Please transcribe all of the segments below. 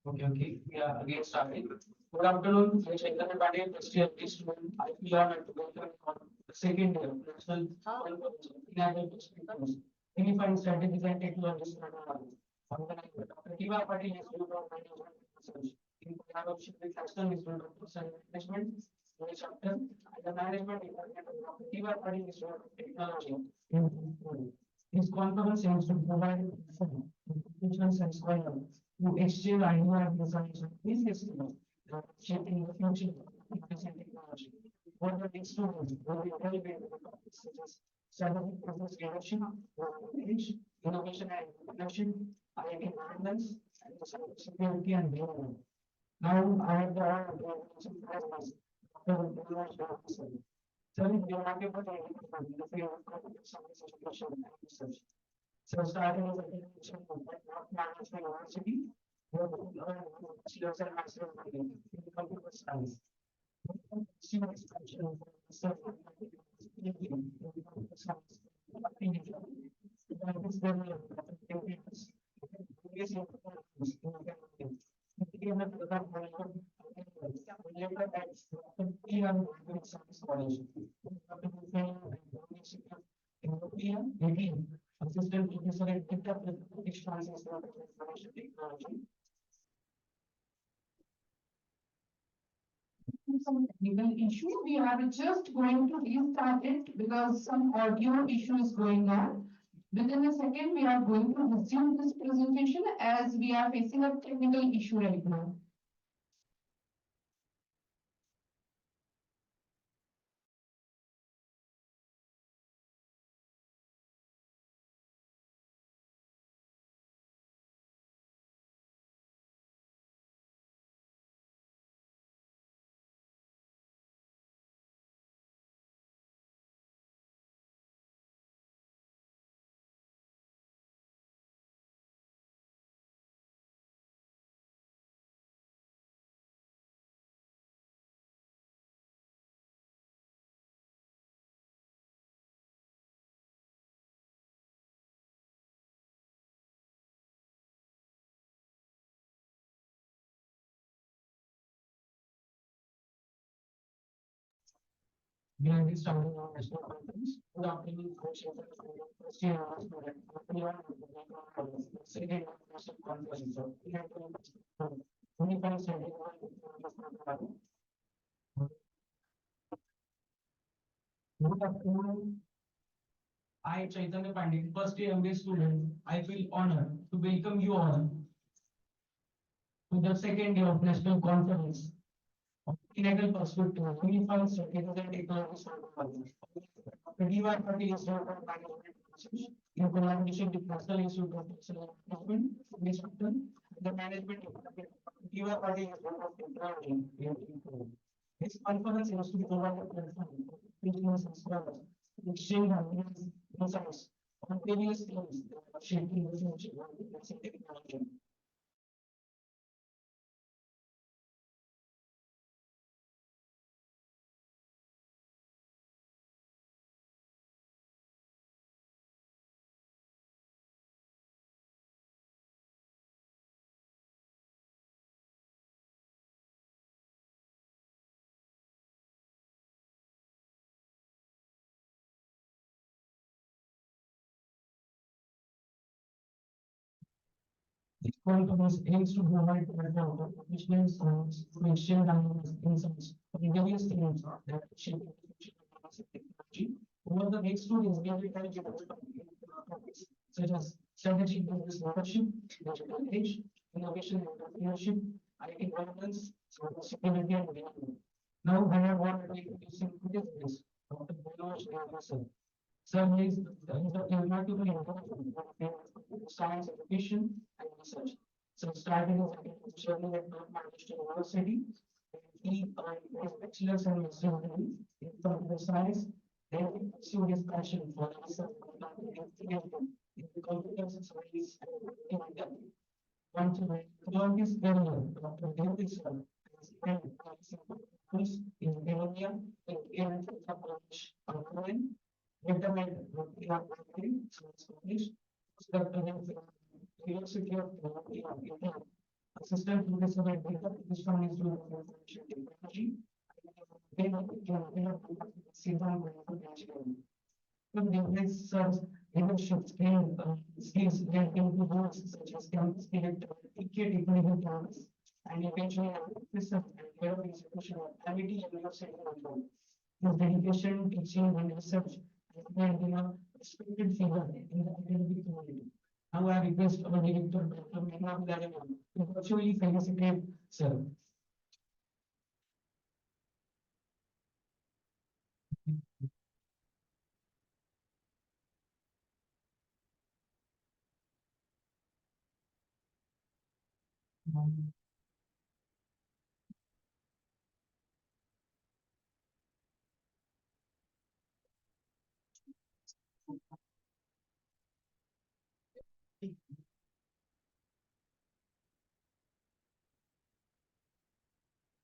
Okay. Yeah, again starting. Good afternoon. I Chaitanya Pandey, first year B student. I feel honored to welcome you on the second year National Pinnacle Unifying Strategies and Technologies Program. Organized Dr. DYPIMR Institute of Management Research in collaboration with National Institute of Person Management, which chapter and the Management Department of Dr. DYPIMR Institute of Technology in Pune. This conference aims to provide institutions and scholars to exchange ideas and designs with these customers shaping the future of efficient technology. What the next students will be relevant to the topics such as strategic business direction, age, innovation and production, IoT governance, and security and development. Now I have the honor to introduce Dr. Dept. Sir, is remarkable in the field of computer science education and research. So starting as a teacher at North Manchester University, where he earned bachelor's and master's degree in computer science. She was expansion of research in computer science in India. By this development of various performance in academia, he became a program manager later at Dr. Science College. Dr. European 18 assistant professor at Dept with British Science Institute of Information Technology. Some technical issue. We are just going to restart it because some audio issue is going on. Within a second, we are going to resume this presentation as we are facing a technical issue right now. We are restarting our national conference. Good afternoon, questions first year student. Second national conference of Unifying Strategy. Good afternoon. I, Chaitanya Pandit, first year MBA student, I feel honored to welcome you all to the second year of National Conference of Pinnacle Perspective, Unifying Strategies and Technologies for Technology. The DYPIMR Institute of Management Research in collaboration with National Institute of Personal Management, the Management Department of DYPIMR Institute of Technology in Pune. This conference aims to provide a platform for business and scholars to exchange ideas, insights on various themes that are shaping the future of efficient technology. This conference aims to provide platform for professional science to exchange ideas, insights on various themes that shape the future of technology. Over the next 2 days, we will try to topics such as strategic business leadership, digital age, innovation and entrepreneurship, IT governance, security and development. Now, I have one introducing today's guest, Dr. Dept. Sir, he is remarkably important in science education and research. So starting his academic journey at North Manchester University, he earned his bachelor's and master's degree in computer science. Then he pursued his passion for research in the computer science and India. Once throughout his career, Dr. Dept has spent course in Bologna and College online. Recommend English, University of India Assistant Professor at Dept. This one is to information technology. Then there is leadership skills that include roles such as campus director, technical plans, and eventually officer and develop execution of quality and university control. His dedication, teaching, and research has made him a respected figure in the academic community. Now I request our director, Dr. Megna Vidareman, to virtually felicitate sir.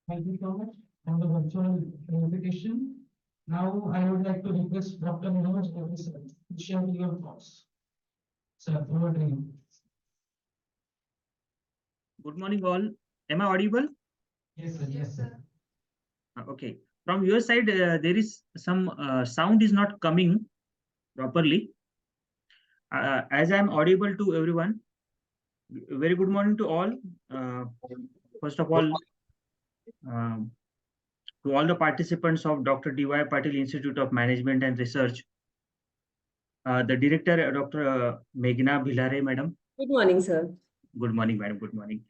Thank you so much for the virtual invitation. Now I would like to request Dr. Manoj Devi sir to share your thoughts. Sir, over to you. Good morning, all. Am I audible? Yes, sir. Yes, sir. Okay. From your side, there is some sound is not coming properly. As I am audible to everyone, very good morning to all. First of all, to all the participants of Dr. D.Y. Patil Institute of Management and Research, the director, Dr. Meghna Bhilare, madam. Good morning, sir. Good morning, madam. Good morning.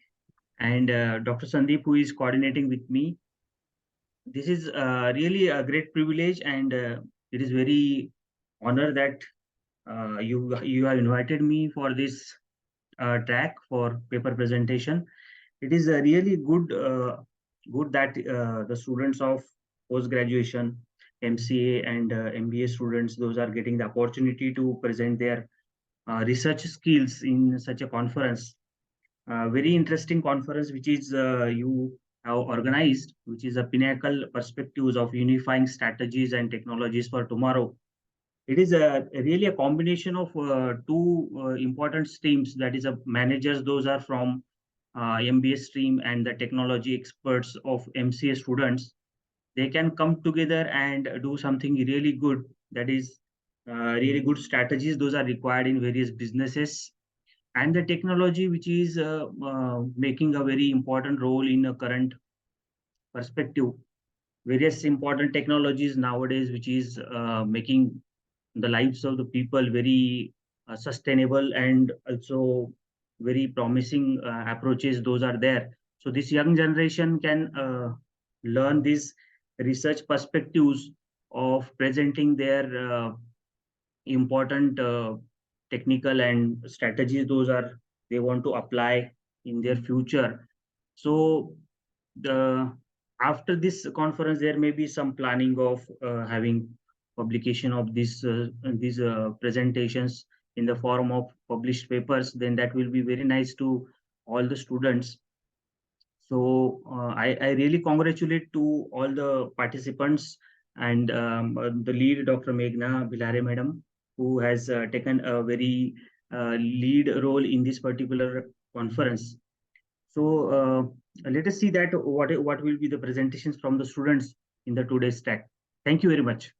And Dr. Sandeep, who is coordinating with me. This is really a great privilege, and it is very honor that you have invited me for this track for paper presentation. It is really good that the students of post graduation, MCA and MBA students, those are getting the opportunity to present their research skills in such a conference. Very interesting conference, which is you have organized, which is a Pinnacle Perspectives of Unifying Strategies and Technologies for Tomorrow. It is really a combination of two important streams. That is, managers; those are from MBA stream, and the technology experts of MCA students. They can come together and do something really good. That is, really good strategies. Those are required in various businesses, and the technology which is making a very important role in a current perspective. Various important technologies nowadays which is making the lives of the people very sustainable, and also very promising approaches, those are there. So this young generation can learn these research perspectives of presenting their important technical and strategies, those are they want to apply in their future. So the after this conference, there may be some planning of having publication of these presentations in the form of published papers. Then that will be very nice to all the students. So I really congratulate to all the participants, and the lead, Dr. Meghna Bhilare madam, who has taken a very lead role in this particular conference. So let us see that what will be the presentations from the students in the today's track. Thank you very much.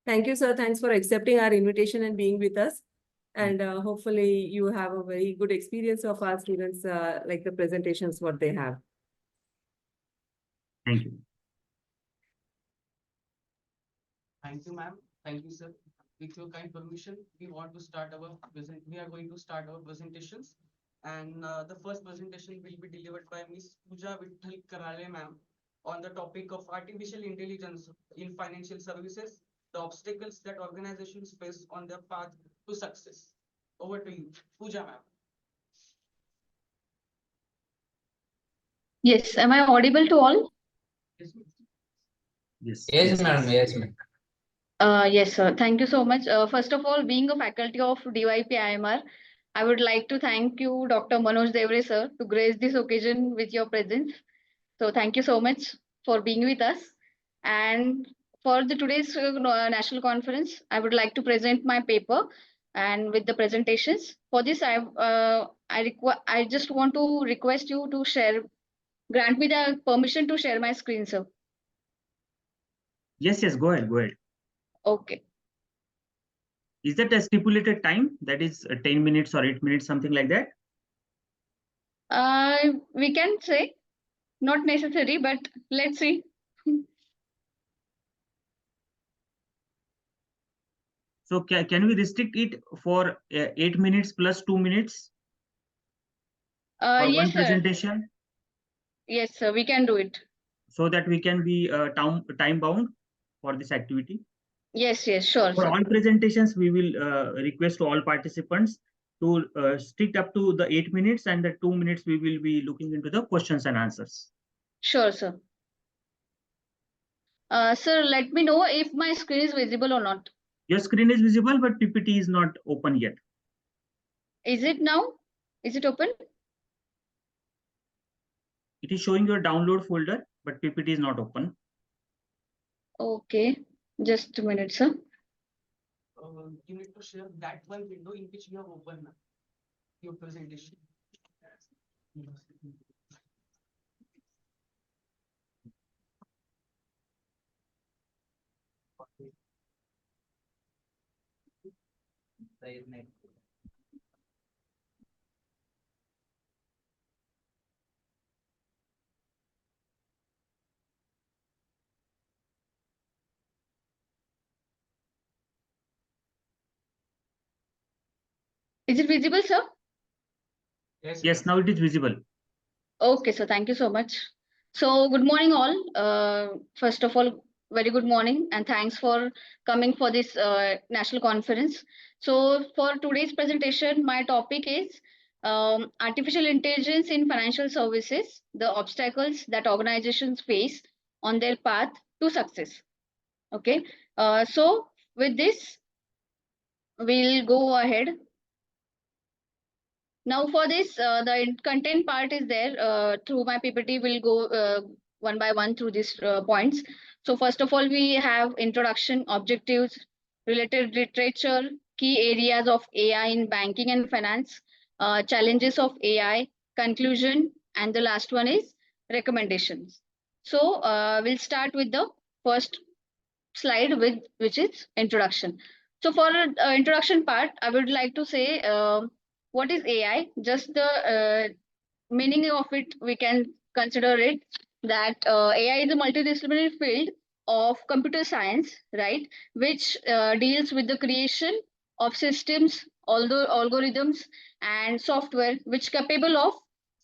Thank you, sir. Thanks for accepting our invitation and being with us. And hopefully you have a very good experience of our students, like the presentations, what they have. Thank you. Thank you, ma'am. Thank you, sir. With your kind permission, we are going to start our presentations. And the first presentation will be delivered by Ms. Pooja Vitthal Karale, ma'am, on the topic of artificial intelligence in financial services, the obstacles that organizations face on their path to success. Over to you, Pooja, ma'am. Yes, am I audible to all? Yes, ma'am. Yes, Madam. Yes, ma'am. Yes, sir. Thank you so much. First of all, being a faculty of DYPIMR, I would like to thank you, Dr. Manoj Devre, sir, to grace this occasion with your presence. So thank you so much for being with us. And for the today's national conference, I would like to present my paper, and with the presentations. For this, I just want to request you to grant me the permission to share my screen, sir. Yes, go ahead, go ahead. Okay. Is that a stipulated time? That is 10 minutes or 8 minutes, something like that? We can say not necessary, but let's see. So can we restrict it for 8 minutes plus 2 minutes for one Yes, sir. presentation, Yes, sir. We can do it. so that we can be time bound for this activity? Yes, sure, For sir. all presentations, we will request to all participants to stick up to the 8 minutes, and the 2 minutes we will be looking into the questions and answers. Sure, sir. Sir, let me know if my screen is visible or not. Your screen is visible, but PPT is not open yet. Is it now? Is it open? It is showing your download folder, but PPT is not open. Okay, just a minute, sir. You need to share that one window in which you have opened your presentation. Is it visible, sir? Yes, now it is visible. Okay, so thank you so much. So good morning all. First of all, very good morning and thanks for coming for this national conference. So for today's presentation, my topic is artificial intelligence in financial services, the obstacles that organizations face on their path to success. Okay, so with this, we'll go ahead. Now for this, the content part is there. Through my PPT, we'll go one by one through these points. So first of all, we have introduction, objectives, related literature, key areas of AI in banking and finance, challenges of AI, conclusion, and the last one is recommendations. So we'll start with the first slide, which is introduction. So for introduction part, I would like to say what is AI? Just the meaning of it, we can consider it that AI is a multidisciplinary field of computer science, right? Which deals with the creation of systems, although algorithms and software which capable of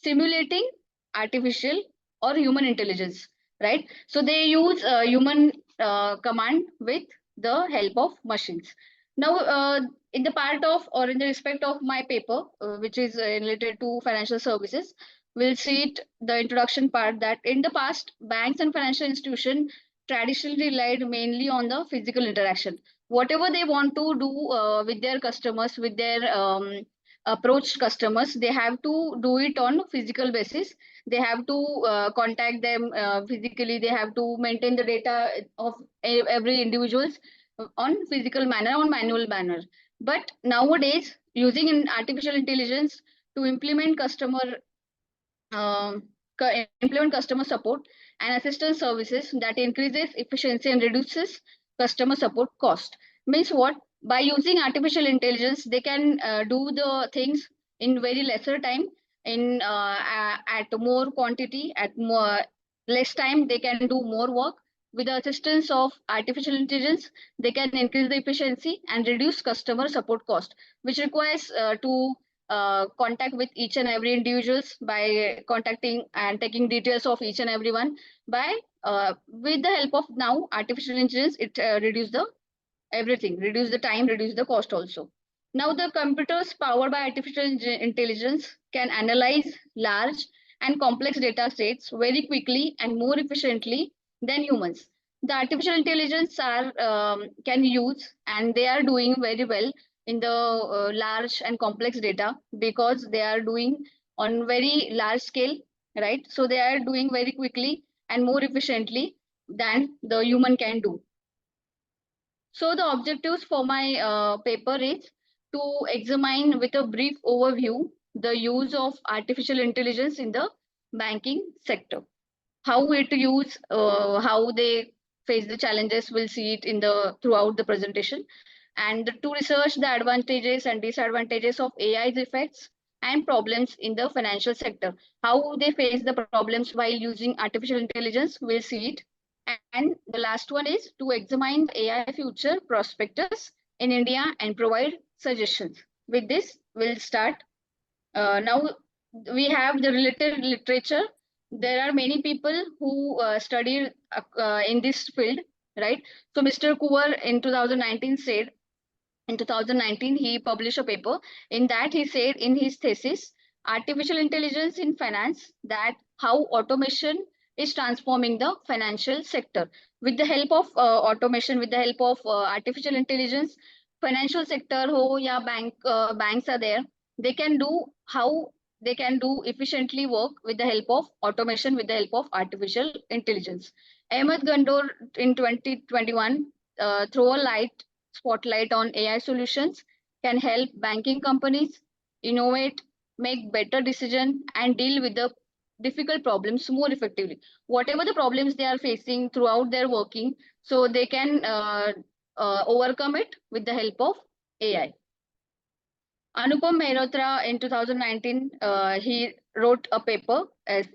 simulating artificial or human intelligence, right? So they use human command with the help of machines. Now, in the part of or in the respect of my paper, which is related to financial services, we'll see it the introduction part that in the past, banks and financial institutions traditionally relied mainly on the physical interaction. Whatever they want to do with their customers, with their approached customers, they have to do it on physical basis. They have to contact them physically. They have to maintain the data of every individuals on physical manner, on manual manner. But nowadays, using artificial intelligence to implement customer support and assistance services that increases efficiency and reduces customer support cost. Means what? By using artificial intelligence, they can do the things in very lesser time, in at more quantity, at more less time. They can do more work. With the assistance of artificial intelligence, they can increase the efficiency and reduce customer support cost, which requires to contact with each and every individuals by contacting and taking details of each and everyone. By with the help of now artificial intelligence, it reduce the everything, reduce the time, reduce the cost also. Now the computers powered by artificial intelligence can analyze large and complex data sets very quickly and more efficiently than humans. The artificial intelligence are can use and they are doing very well in the large and complex data because they are doing on very large scale, right? So they are doing very quickly and more efficiently than the human can do. So the objectives for my paper is to examine with a brief overview the use of artificial intelligence in the banking sector. How it use, how they face the challenges, we'll see it in the throughout the presentation. And to research the advantages and disadvantages of AI's effects and problems in the financial sector. How they face the problems while using artificial intelligence, we'll see it. And the last one is to examine the AI future prospectus in India and provide suggestions. With this, we'll start. Now we have the related literature. There are many people who study in this field, right? So Mr. Kuvar in 2019 said, in 2019, he published a paper. In that, he said in his thesis, Artificial Intelligence in Finance, that how automation is transforming the financial sector. With the help of automation, with the help of artificial intelligence, financial sector ho ya banks are there, they can do how they can do efficiently work with the help of automation, with the help of artificial intelligence. Ahmed Gandor in 2021 throw a spotlight on AI solutions can help banking companies innovate, make better decisions, and deal with the difficult problems more effectively. Whatever the problems they are facing throughout their working, so they can overcome it with the help of AI. Anupam Mehrotra in 2019, he wrote a paper.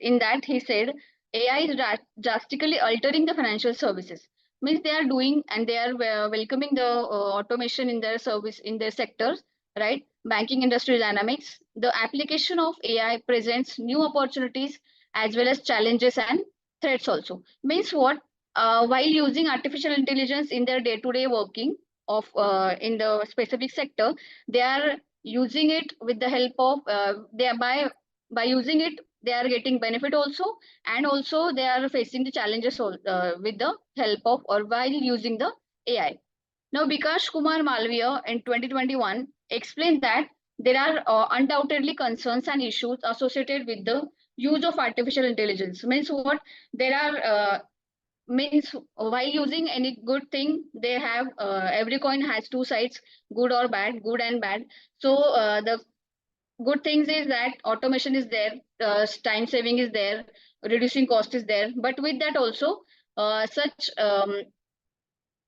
In that, he said AI is drastically altering the financial services. Means they are doing and they are welcoming the automation in their service, in their sectors, right? Banking industry dynamics. The application of AI presents new opportunities as well as challenges and threats also. Means what? While using artificial intelligence in their day-to-day working of in the specific sector, they are using it with the help of they are by using it they are getting benefit also, and also they are facing the challenges with the help of or while using the AI. Now Bikash Kumar Malviya in 2021 explained that there are undoubtedly concerns and issues associated with the use of artificial intelligence. Means what? There are means while using any good thing, they have every coin has two sides, good or bad, good and bad. So the good things is that automation is there, time saving is there, reducing cost is there, but with that also such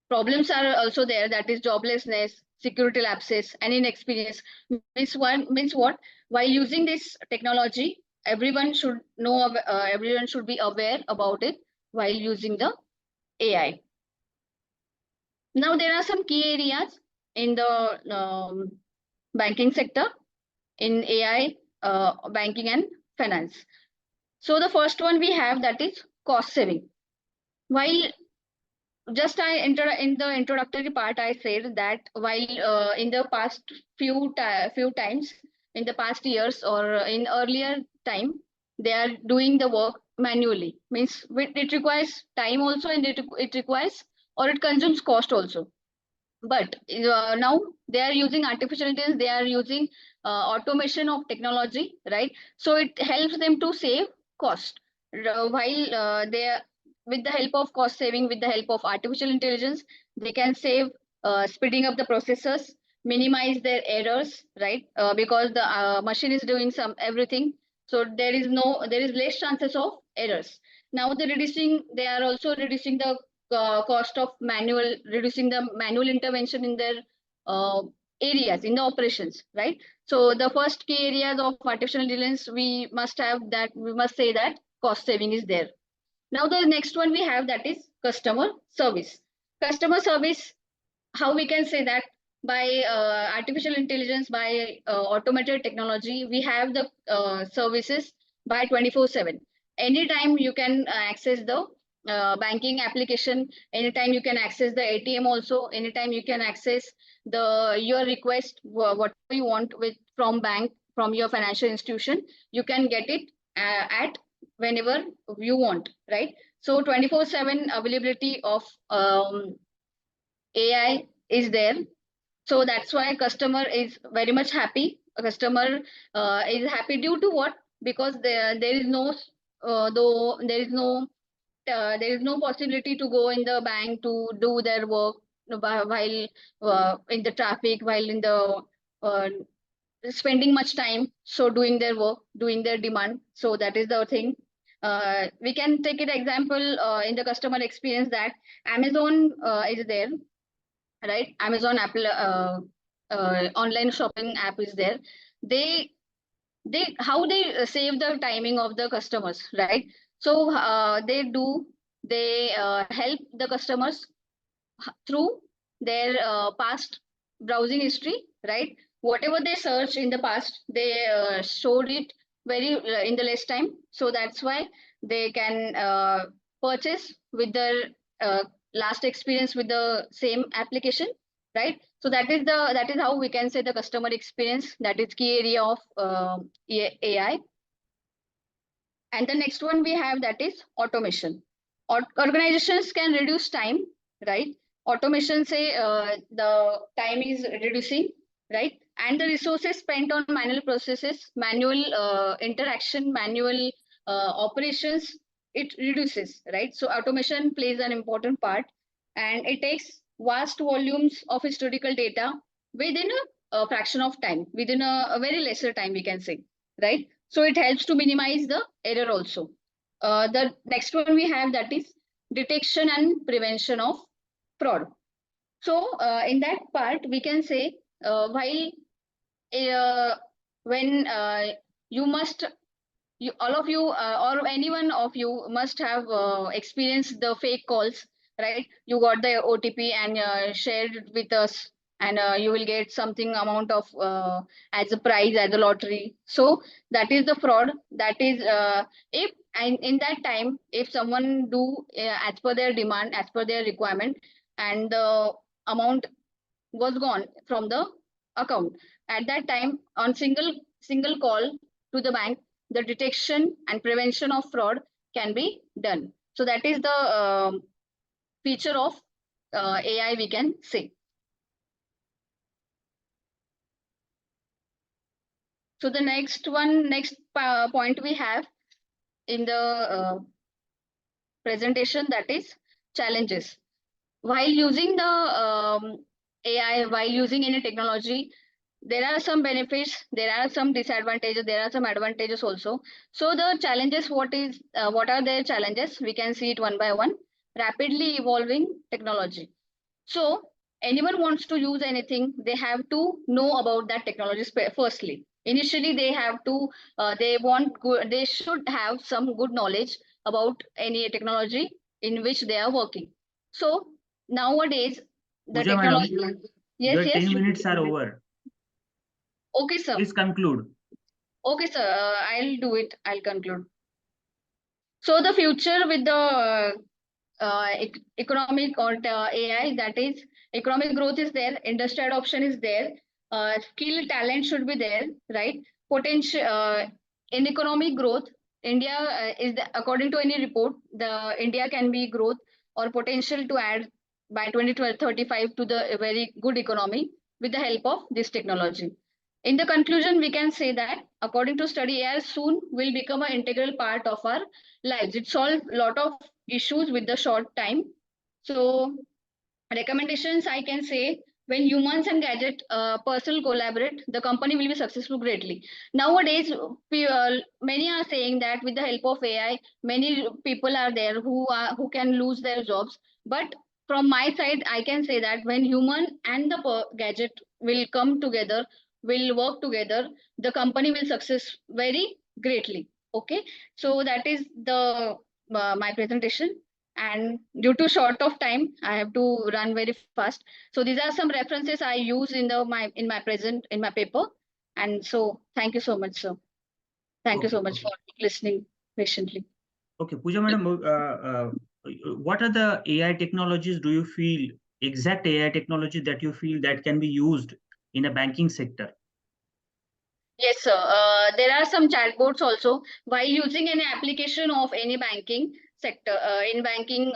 problems are also there, that is joblessness, security lapses, and inexperience. Means what? While using this technology, everyone should know, everyone should be aware about it while using the AI. Now there are some key areas in the banking sector in AI, banking and finance. So the first one we have, that is cost saving. While just in the introductory part, I said that while in the past few times, in the past years or in earlier time, they are doing the work manually. Means it requires time also, and it requires or it consumes cost also. But now they are using artificial intelligence, they are using automation of technology, right? So it helps them to save cost. While they are, with the help of cost saving, with the help of artificial intelligence, they can save, speeding up the processes, minimize their errors, right? Because the machine is doing some everything, so there is less chances of errors. Now they are also reducing the cost of reducing the manual intervention in their areas, in the operations, right? So the first key areas of artificial intelligence, we must say that cost saving is there. Now the next one we have, that is customer service. Customer service, how we can say that by artificial intelligence, by automated technology, we have the services by 24/7. Anytime you can access the banking application, anytime you can access the ATM also, anytime you can access your request, what you want from bank, from your financial institution, you can get it at whenever you want, right? So 24/7 availability of AI is there. So that's why customer is very much happy. A customer is happy due to what? Because there is no possibility to go in the bank to do their work while in the traffic, while in the spending much time, so doing their work, doing their demand. So that is the thing. We can take an example in the customer experience that Amazon is there, right? Amazon Apple online shopping app is there. They how they save the timing of the customers, right? So they help the customers through their past browsing history, right? Whatever they search in the past, they stored it very in the less time. So that's why they can purchase with their uh, last experience with the same application, right? So that is how we can say the customer experience. That is key area of AI. And the next one we have, that is automation. Organizations can reduce time, right? Automation say the time is reducing, right? And the resources spent on manual processes, manual interaction, manual operations, it reduces, right? So automation plays an important part, and it takes vast volumes of historical data within a fraction of time, within a very lesser time, we can say, right? So it helps to minimize the error also. The next one we have, that is detection and prevention of fraud. So in that part, we can say while when you must, all of you or any one of you must have experienced the fake calls, right? You got the OTP and shared it with us, and you will get something amount of as a prize, as a lottery. So that is the fraud. That is if, and in that time, if someone do as per their demand, as per their requirement, and the amount was gone from the account, at that time on single call to the bank, the detection and prevention of fraud can be done. So that is the feature of AI, we can say. So the next point we have in the presentation, that is challenges. While using the AI, while using any technology, there are some benefits, there are some disadvantages, there are some advantages also. So the challenges, what are their challenges? We can see it one by one. Rapidly evolving technology. So anyone wants to use anything, they have to know about that technology firstly. Initially, they have to, they should have some good knowledge about any technology in which they are working. So nowadays, the Pooja madam, technology. your Yes, 10 yes. minutes are over. Okay, sir. Please conclude. Okay, sir. I'll do it. I'll conclude. So the future with the economic or AI, that is economic growth is there, industry adoption is there, skill talent should be there, right? Potential in economic growth, India according to any report, the India can be growth or potential to add by 2035 to the very good economy with the help of this technology. In the conclusion, we can say that according to study, AI soon will become an integral part of our lives. It solves a lot of issues with the short time. So recommendations, I can say, when humans and gadget personal collaborate, the company will be successful greatly. Nowadays, many are saying that with the help of AI, many people are there who can lose their jobs. But from my side, I can say that when human and the gadget will come together, will work together, the company will success very greatly. Okay, so that is the my presentation, and due to short of time, I have to run very fast. So these are some references I use in my paper. And so thank you so much, sir. Thank you so much for listening patiently. Okay, Pooja madam, what are the AI technologies do you feel, exact AI technology that you feel that can be used in a banking sector? Yes, sir. There are some chatbots also. While using any application of any banking sector, in banking,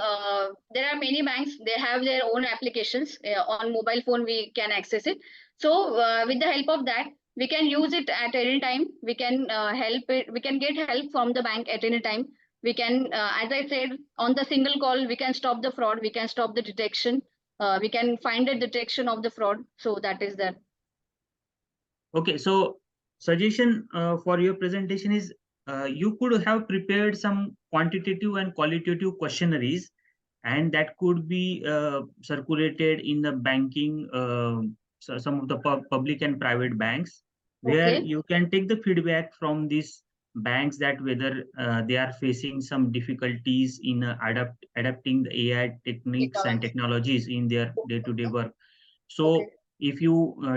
there are many banks, they have their own applications. On mobile phone, we can access it. So with the help of that, we can use it at any time. We can we can get help from the bank at any time. We can, as I said, on the single call, we can stop the fraud, we can stop the detection, we can find the detection of the fraud. So that is that. Okay, so suggestion for your presentation is you could have prepared some quantitative and qualitative questionnaires, and that could be circulated in the banking, so some of the public and private banks, where Okay. you can take the feedback from these banks that whether they are facing some difficulties in adapting the AI techniques and technologies in their day-to-day work. Okay. So if you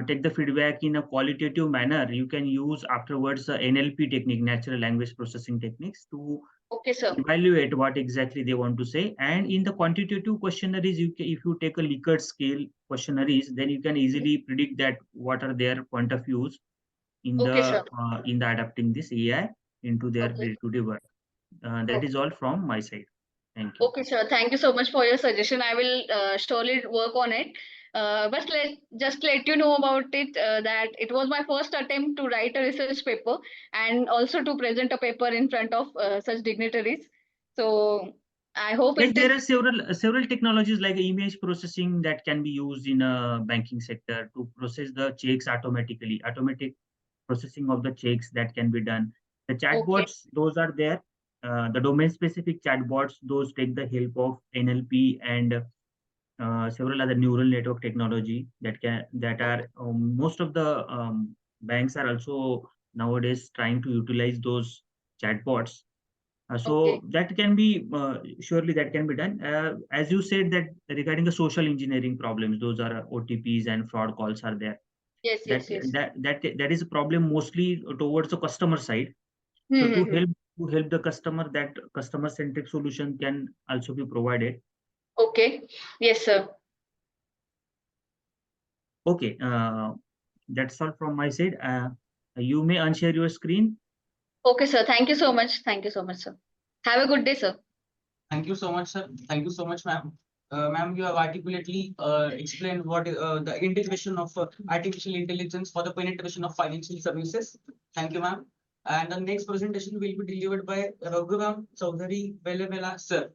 take the feedback in a qualitative manner, you can use afterwards the NLP technique, natural language processing techniques, to Okay, sir. evaluate what exactly they want to say. And in the quantitative questionnaires, if you take a Likert scale questionnaires, then you can easily predict that what are their point of views Okay, sir. in the adapting this AI into their Okay. day-to-day work. That Okay. is all from my side. Thank you. Okay, sir. Thank you so much for your suggestion. I will surely work on it. But just let you know about it that it was my first attempt to write a research paper and also to present a paper in front of such dignitaries. So I hope Yes, it there is. are several technologies like image processing that can be used in a banking sector to process the checks automatically. Automatic processing of the checks that can be done. The Okay. chatbots, those are there. The domain-specific chatbots, those take the help of NLP and several other neural network technology that are most of the banks are also nowadays trying to utilize those chatbots. Okay. So that can be surely that can be done. As you said that regarding the social engineering problems, those are OTPs and fraud calls are there. Yes, That yes, yes. that is a problem mostly towards the customer side. So Hmm. to help the customer, that customer centric solution can also be provided. Okay. Yes, sir. Okay, that's all from my side. You may unshare your screen. Okay, sir. Thank you so much. Thank you so much, sir. Have a good day, sir. Thank you so much, sir. Thank you so much, ma'am. Ma'am, you have articulately explained what is the integration of artificial intelligence for the penetration of financial services. Thank you, ma'am. And the next presentation will be delivered by Raghuram Chaudhary Belevela, sir.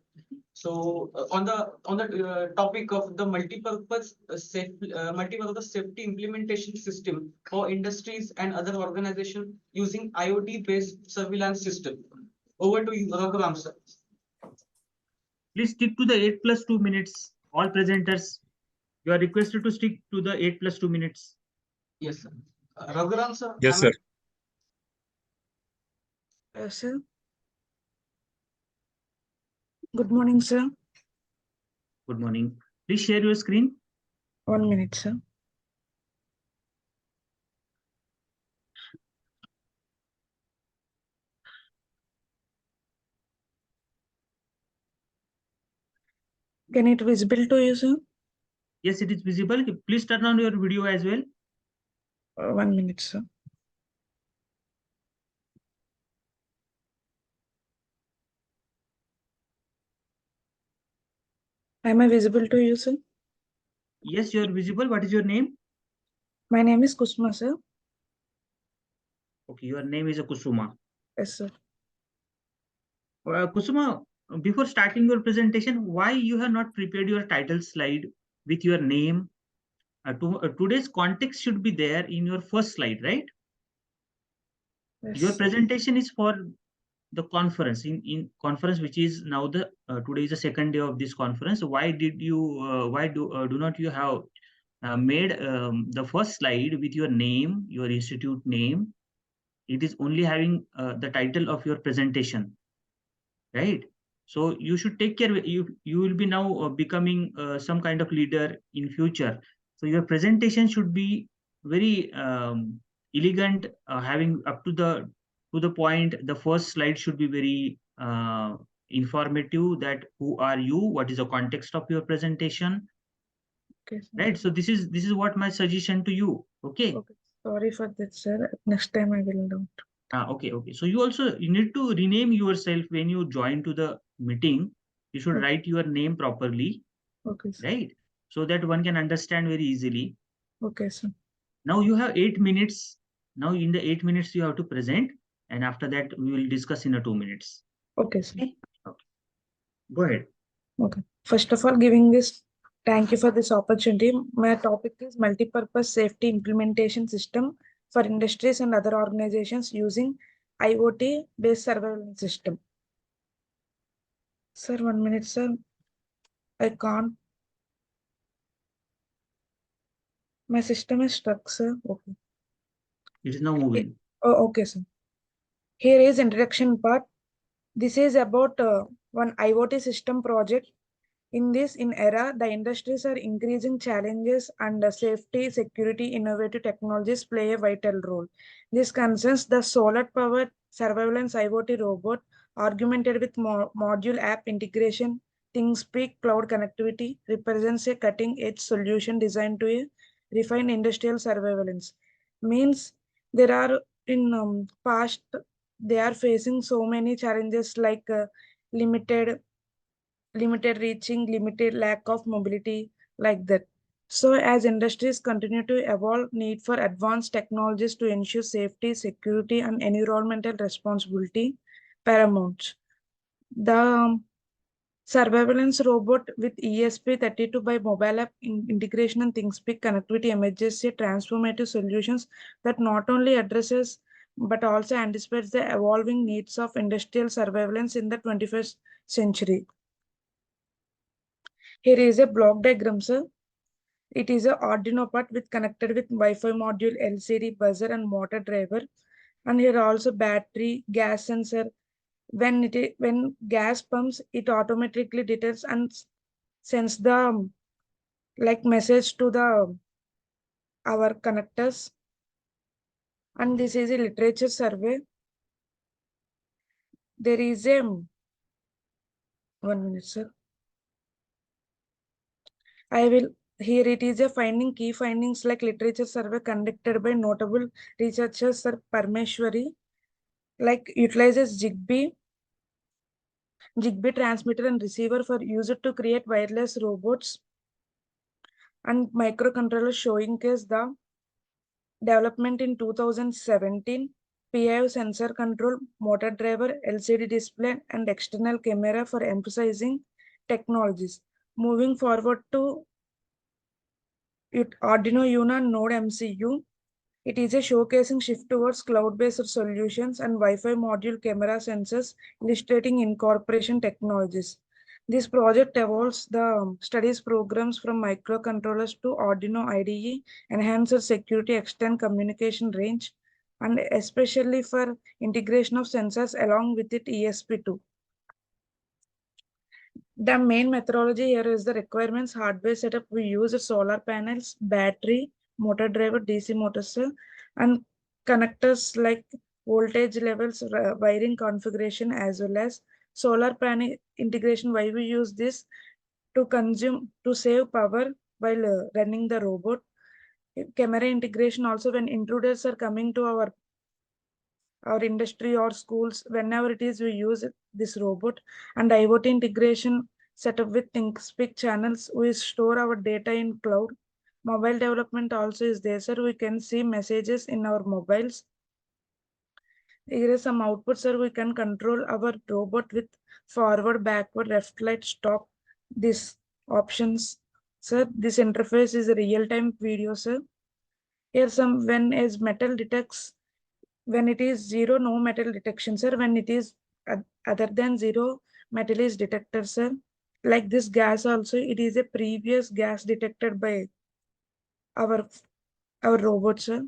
So on the topic of the multi-purpose safety implementation system for industries and other organizations using IoT-based surveillance system. Over to you, Raghuram, sir. Please stick to the 8 + 2 minutes. All presenters, you are requested to stick to the 8 + 2 minutes. Yes, sir. Raghuram, sir. Yes, sir. Sir. Good morning, sir. Good morning. Please share your screen. 1 minute, sir. Can it visible to you, sir? Yes, it is visible. Please turn on your video as well. 1 minute, sir. Am I visible to you, sir? Yes, you are visible. What is your name? My name is Kusma, sir. Okay, your name is Kusuma. Yes, sir. Kusuma, before starting your presentation, why you have not prepared your title slide with your name? Today's context should be there in your first slide, right? Yes, Your sir. presentation is for the conference in conference, which is now the today is the second day of this conference. Why did you why do not you have made the first slide with your name, your institute name? It is only having the title of your presentation, right? So you should take care. You will be now becoming some kind of leader in future. So your presentation should be very elegant, having up to the point. The first slide should be very informative. That who are you? What is the context of your presentation? Okay, sir. Right. So this is what my suggestion to you. Okay. Okay. Sorry for that, sir. Next time I will do. Okay. So you need to rename yourself when you join to the meeting. You should Okay. write your name properly, Okay, sir. right? So that one can understand very easily. Okay, sir. Now you have 8 minutes. Now in the 8 minutes you have to present, and after that we will discuss in a 2 minutes. Okay, sir. Okay. Go ahead. Okay. First of all, thank you for this opportunity. My topic is multi-purpose safety implementation system for industries and other organizations using IoT-based surveillance system. Sir, 1 minute, sir. I can't. My system is stuck, sir. Okay. It is now moving. Oh, okay, sir. Here is introduction part. This is about one IoT system project. In this era, the industries are increasing challenges and safety, security, innovative technologies play a vital role. This concerns the solar-powered surveillance IoT robot, augmented with module app integration, ThinkSpeak cloud connectivity, represents a cutting-edge solution designed to refine industrial surveillance. Means there are in past they are facing so many challenges like limited reaching, limited lack of mobility, like that. So as industries continue to evolve, need for advanced technologies to ensure safety, security, and environmental responsibility paramount. The surveillance robot with ESP32 by mobile app integration and ThinkSpeak connectivity emerges a transformative solutions that not only addresses but also anticipates the evolving needs of industrial surveillance in the 21st century. Here is a block diagram, sir. It is a Arduino part with connected with Wi-Fi module, LCD, buzzer, and motor driver. And here also battery, gas sensor. When gas pumps, it automatically detects and sends the like message to the our connectors. And this is a literature survey. There is a 1 minute, sir. I will here it is a finding key findings like literature survey conducted by notable researchers Sir Parmeshwari, like utilizes Zigbee transmitter and receiver for user to create wireless robots and microcontroller showing case the development in 2017 PIO sensor control, motor driver, LCD display and external camera for emphasizing technologies. Moving forward to Arduino Uno Node MCU, it is a showcasing shift towards cloud-based solutions and Wi-Fi module camera sensors, illustrating incorporation technologies. This project evolves the studies programs from microcontrollers to Arduino IDE, enhances security, extend communication range, and especially for integration of sensors along with it ESP2. The main methodology here is the requirements hardware setup. We use solar panels, battery, motor driver, DC motor cell, and connectors like voltage levels, wiring configuration, as well as solar panel integration. Why we use this? To save power while running the robot. Camera integration also when intruders are coming to our industry or schools, whenever it is we use this robot. And IoT integration setup with ThinkSpeak channels, we store our data in cloud. Mobile development also is there, sir. We can see messages in our mobiles. Here is some output, sir. We can control our robot with forward, backward, left, right, stop. These options, sir. This interface is a real-time video, sir. Here some when as metal detects, when it is zero, no metal detection, sir. When it is other than zero, metal is detected, sir. Like this gas also, it is a previous gas detected by our robot, sir.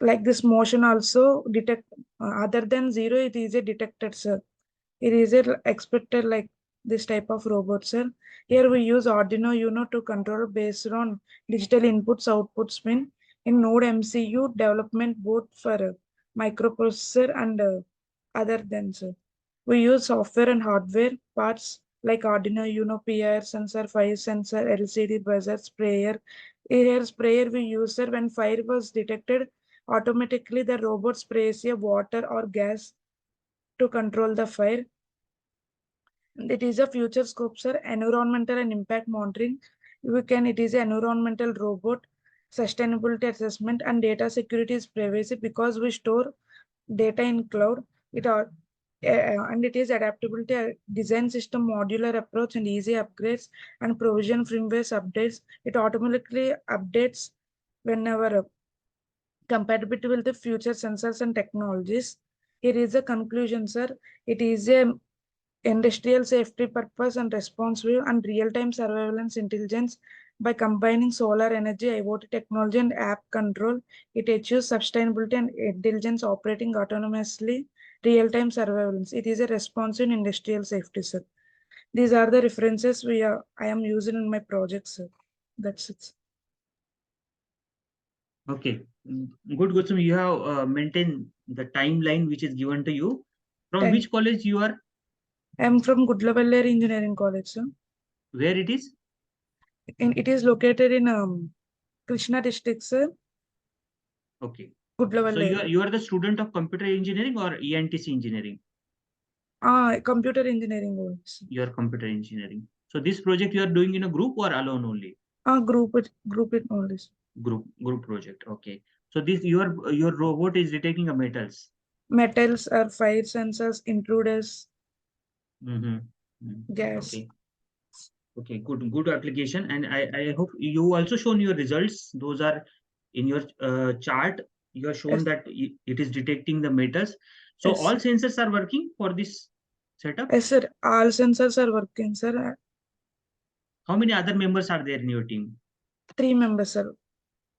Like this motion also detect other than zero, it is a detected, sir. It is a expected like this type of robot, sir. Here we use Arduino Uno to control based on digital inputs, outputs pin in Node MCU development both for microprocessor and other than, sir. We use software and hardware parts like Arduino Uno PIR sensor, fire sensor, LCD buzzer, sprayer. Here sprayer we use, sir, when fire was detected, automatically the robot sprays a water or gas to control the fire. It is a future scope, sir. Environmental and impact monitoring. It is an environmental robot, sustainability assessment, and data security is privacy because we store data in cloud. And it is adaptability, design system, modular approach, and easy upgrades and provision firmware updates. It automatically updates whenever compatibility with the future sensors and technologies. Here is a conclusion, sir. It is a industrial safety purpose and responsive and real-time surveillance intelligence. By combining solar energy, IoT technology, and app control, it achieves sustainability and intelligence operating autonomously, real-time surveillance. It is a responsive industrial safety, sir. These are the references I am using in my project, sir. That's it. Okay, good, Goswami. You have maintained the timeline which is given to you. From which college you are? I am from Gudlavalleri Engineering College, sir. Where it is? It is located in Krishna district, sir. Okay. So Gudlavalleri. you are the student of computer engineering or ENTC engineering? Computer engineering only, sir. You are computer engineering. So this project you are doing in a group or alone only? Group it only, sir. Group project. Okay. So this your robot is detecting a metals. Metals are fire sensors, intruders, Mm-hmm. gas. Okay. Okay, good application. And I hope you also shown your results. Those are in your chart. You have shown Yes. that it is detecting the metals. So Yes. all sensors are working for this setup. Yes, sir. All sensors are working, sir. How many other members are there in your team? 3 members, sir.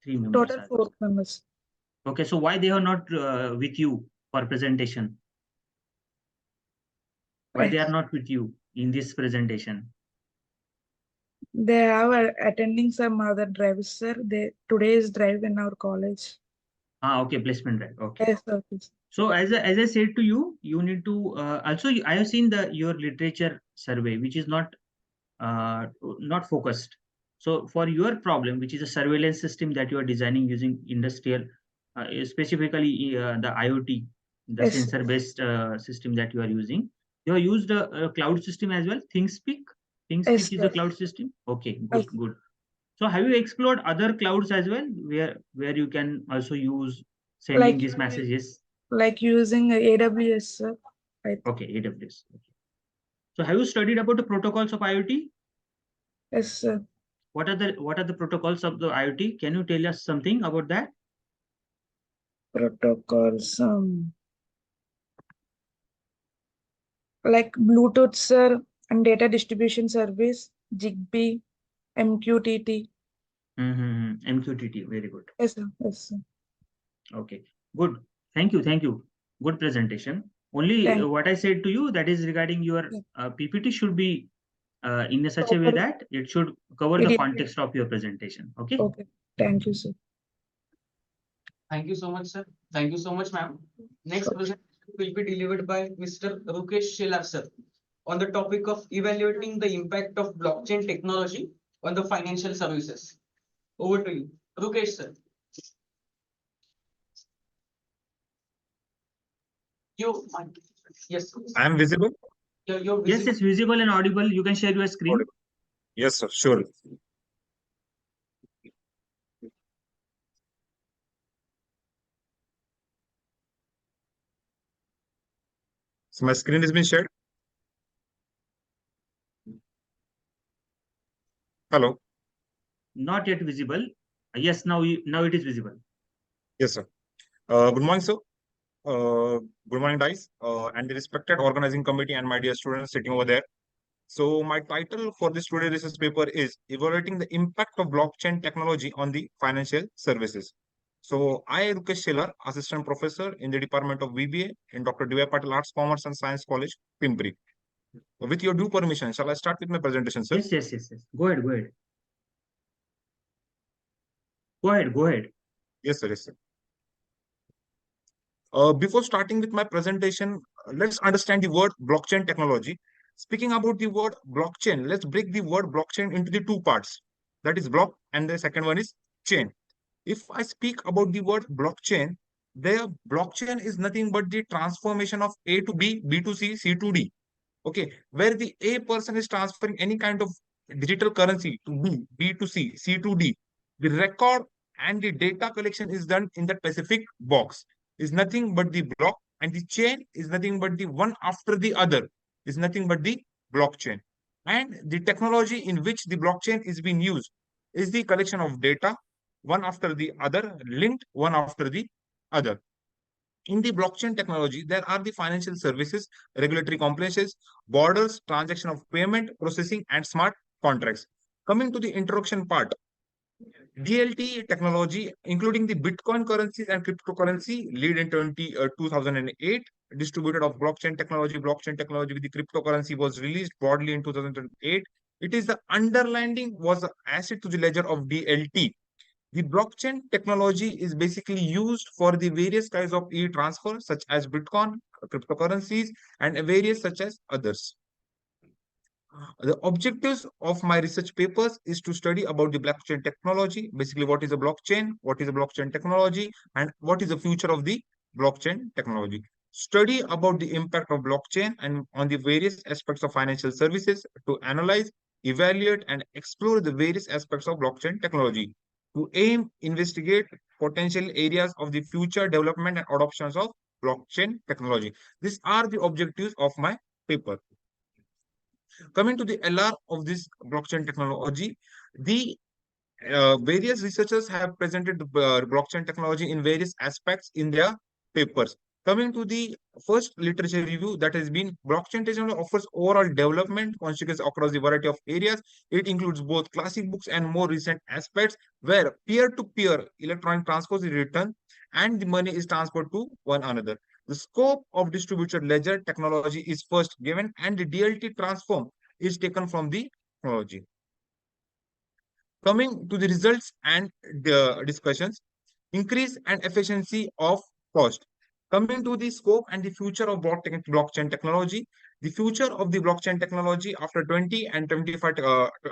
3 members. Total 4 members. Okay, so why they are not with you for presentation? Why they are not with you in this presentation? They have attending some other drives, sir. Today's drive in our college. Okay, placement drive. Okay. Yes, sir. So as I said to you, you need to also I have seen your literature survey, which is not focused. So for your problem, which is a surveillance system that you are designing using industrial, specifically the IoT, the Yes. sensor-based system that you are using, you have used a cloud system as well. ThinkSpeak Yes, is a yes. cloud system. Okay, Yes. good. So have you explored other clouds as well, where you can also use sending these messages? Like using AWS, sir. Okay, AWS. Okay. So have you studied about the protocols of IoT? Yes, sir. What are the protocols of the IoT? Can you tell us something about that? Protocols, like Bluetooth, sir, and data distribution service, Zigbee, MQTT. MQTT, very good. Yes, sir. Yes, sir. Okay, good. Thank you. Good presentation. Only what I said to you, that is regarding your PPT should be in such a way that it should cover the context of your presentation. Okay. Okay. Thank you, sir. Thank you so much, sir. Thank you so much, ma'am. Next presentation will be delivered by Mr. Rukesh Shelar, sir, on the topic of evaluating the impact of blockchain technology on the financial services. Over to you, Rukesh, sir. Yes. I am visible? You're Yes, it's visible and audible. You can share your screen. Audible. Yes, sir, sure. So my screen has been shared. Hello. Not yet visible. Yes, now it is visible. Yes, sir. Good morning, sir. Good morning, guys, and the respected organizing committee and my dear students sitting over there. So my title for this today's research paper is Evaluating the Impact of Blockchain Technology on the Financial Services. So I, Rukesh Shelar, Assistant Professor in the Department of VBA in Dr. Patil Arts, Commerce and Science College, Pimpri. With your due permission, shall I start with my presentation, sir? Yes. Go ahead. Go ahead. Yes, sir. Yes, sir. Before starting with my presentation, let's understand the word blockchain technology. Speaking about the word blockchain, let's break the word blockchain into the two parts. That is block, and the second one is chain. If I speak about the word blockchain, the blockchain is nothing but the transformation of A to B, B to C, C to D. Okay, where the A person is transferring any kind of digital currency to B, B to C, C to D. The record and the data collection is done in that specific box. Is nothing but the block, and the chain is nothing but the one after the other, is nothing but the blockchain. And the technology in which the blockchain is being used is the collection of data, one after the other, linked one after the other. In the blockchain technology, there are the financial services, regulatory compliances, borders, transaction of payment, processing, and smart contracts. Coming to the introduction part, DLT technology, including the Bitcoin currencies and cryptocurrency, lead in 2008. Distributed of blockchain technology with the cryptocurrency was released broadly in 2008. It is the underlying was the asset to the ledger of DLT. The blockchain technology is basically used for the various kinds of e-transfer, such as Bitcoin, cryptocurrencies, and various such as others. The objectives of my research papers is to study about the blockchain technology, basically what is a blockchain technology, and what is the future of the blockchain technology. Study about the impact of blockchain and on the various aspects of financial services to analyze, evaluate, and explore the various aspects of blockchain technology to investigate potential areas of the future development and adoptions of blockchain technology. These are the objectives of my paper. Coming to the LR of this blockchain technology, the various researchers have presented blockchain technology in various aspects in their papers. Coming to the first literature review, that has been blockchain technology offers overall development consequences across the variety of areas. It includes both classic books and more recent aspects where peer-to-peer electronic transfers is written and the money is transferred to one another. The scope of distributed ledger technology is first given and the DLT transform is taken from the technology. Coming to the results and the discussions, increase and efficiency of cost. Coming to the scope and the future of blockchain technology, the future of the blockchain technology after 20 and 25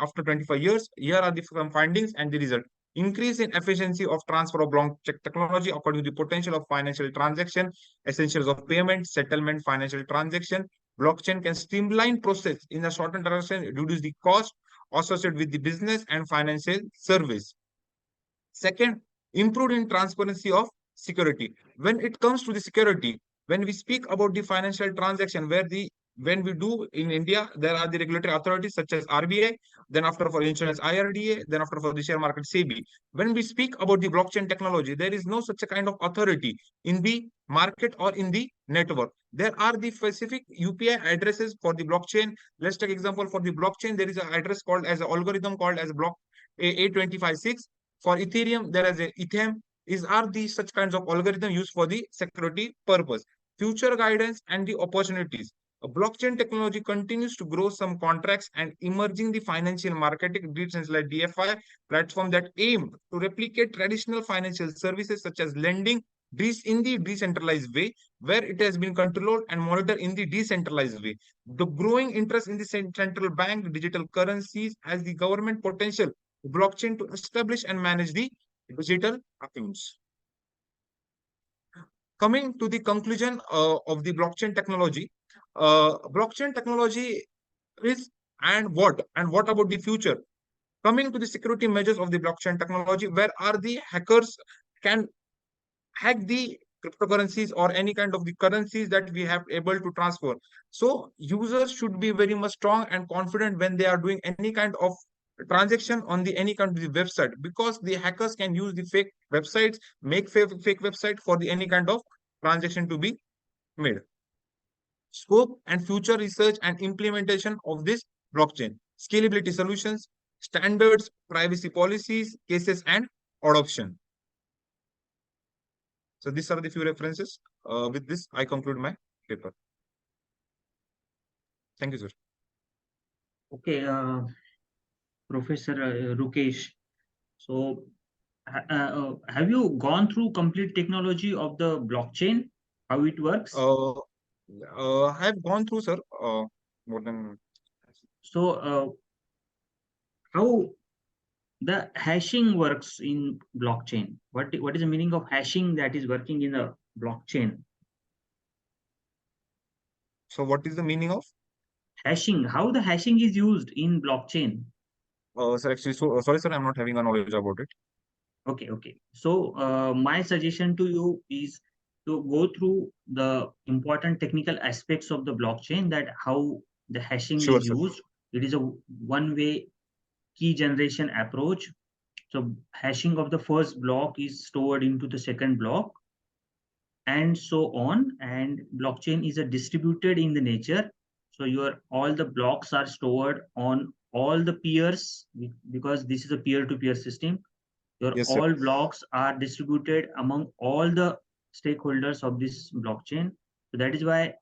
after 25 years, here are the findings and the result. Increase in efficiency of transfer of blockchain technology according to the potential of financial transaction, essentials of payment, settlement, financial transaction. Blockchain can streamline process in a shortened direction, reduce the cost associated with the business and financial service. Second, improved in transparency of security. When it comes to the security, when we speak about the financial transaction, when we do in India, there are the regulatory authorities such as RBI, then after for insurance IRDA, then after for the share market SEBI. When we speak about the blockchain technology, there is no such a kind of authority in the market or in the network. There are the specific UPI addresses for the blockchain. Let's take example for the blockchain. There is an address called as an algorithm called as block A256. For Ethereum, there is a Ethem. These are the such kinds of algorithm used for the security purpose. Future guidance and the opportunities. Blockchain technology continues to grow some contracts and emerging the financial marketing regions like DFI platform that aim to replicate traditional financial services such as lending in the decentralized way, where it has been controlled and monitored in the decentralized way. The growing interest in the central bank digital currencies as the government potential blockchain to establish and manage the digital accounts. Coming to the conclusion of the blockchain technology is what about the future? Coming to the security measures of the blockchain technology, where are the hackers can hack the cryptocurrencies or any kind of the currencies that we have able to transfer. So users should be very much strong and confident when they are doing any kind of transaction on the any kind of the website, because the hackers can use the fake websites, make fake website for the any kind of transaction to be made. Scope and future research and implementation of this blockchain, scalability solutions, standards, privacy policies, cases, and adoption. So these are the few references. With this, I conclude my paper. Thank you, sir. Okay, Professor Rukesh. So, have you gone through complete technology of the blockchain? How it works? I have gone through, sir. More than. So, how the hashing works in blockchain? What is the meaning of hashing that is working in a blockchain? So, what is the meaning of hashing? How the hashing is used in blockchain? Sir, actually, sorry, sir, I'm not having a knowledge about it. Okay. So, my suggestion to you is to go through the important technical aspects of the blockchain, that how the hashing Sure, is sir. used. It is a one-way key generation approach. So hashing of the first block is stored into the second block, and so on. And blockchain is a distributed in the nature. So all the blocks are stored on all the peers, because this is a peer-to-peer system. Your Yes, sir. all blocks are distributed among all the stakeholders of this blockchain. So that is why,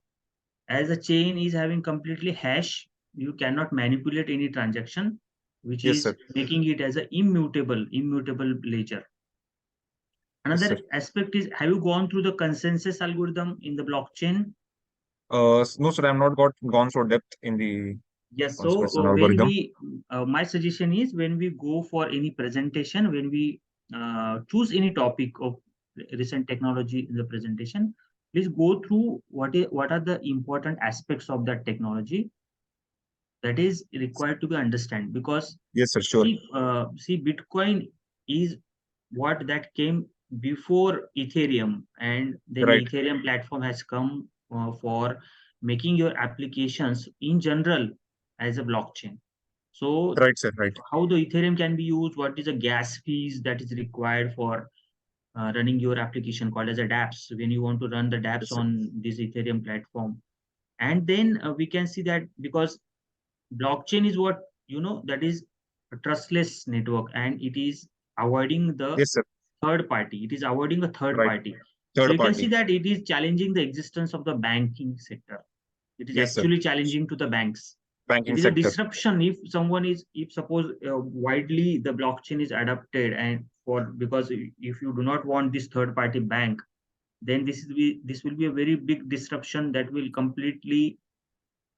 as a chain is having completely hash, you cannot manipulate any transaction, which Yes, is sir. making it as a immutable ledger. Yes, sir. Another aspect is, have you gone through the consensus algorithm in the blockchain? No, sir, I'm not gone so depth in the Yes. So consensus when algorithm. my suggestion is, when we go for any presentation, when we choose any topic of recent technology in the presentation, please go through what are the important aspects of that technology that is required to be understand. Because Yes, sir, sure. see, Bitcoin is what that came before Ethereum, and then Right. Ethereum platform has come for making your applications in general as a blockchain. So Right, sir, right. how the Ethereum can be used, what is the gas fees that is required for running your application called as a dApps, when you want to run the dApps Yes, sir. on this Ethereum platform. And then we can see that, because blockchain is what, that is a trustless network, and it is avoiding the Yes, sir. third party. It is avoiding a third Right. party. So Third you can see party. that it is challenging the existence of the banking sector. It is Yes, sir. actually challenging to the banks. Banking It is a sector. disruption if suppose widely the blockchain is adopted, and because if you do not want this third party bank, then this will be a very big disruption that will completely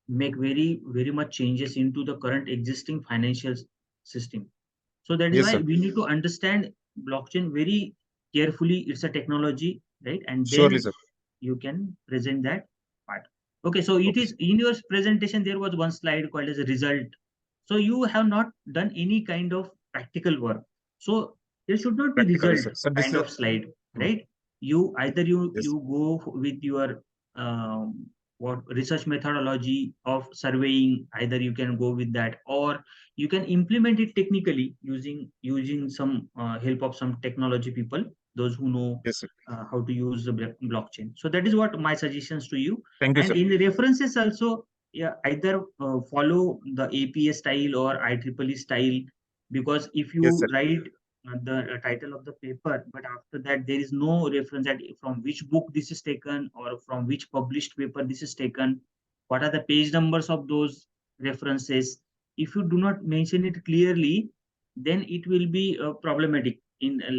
make very much changes into the current existing financial system. So that is Yes, why sir. we need to understand blockchain very carefully. It's a technology, right? And Surely, then sir. you can present that part. Okay, so it Okay. is in your presentation, there was one slide called as a result. So you have not done any kind of practical work. So there should not be Practically, result sir. Sir, this kind is of slide, Hmm. right? You either Yes. you go with your what research methodology of surveying, either you can go with that, or you can implement it technically using some help of some technology people, those who know Yes, sir. how to use the blockchain. So that is what my suggestions to you. Thank you, And sir. in the references also, yeah, either follow the APA style or IEEE style, because if Yes, you sir. write the title of the paper, but after that there is no reference that from which book this is taken, or from which published paper this is taken, what are the page numbers of those references. If you do not mention it clearly, then it will be problematic in a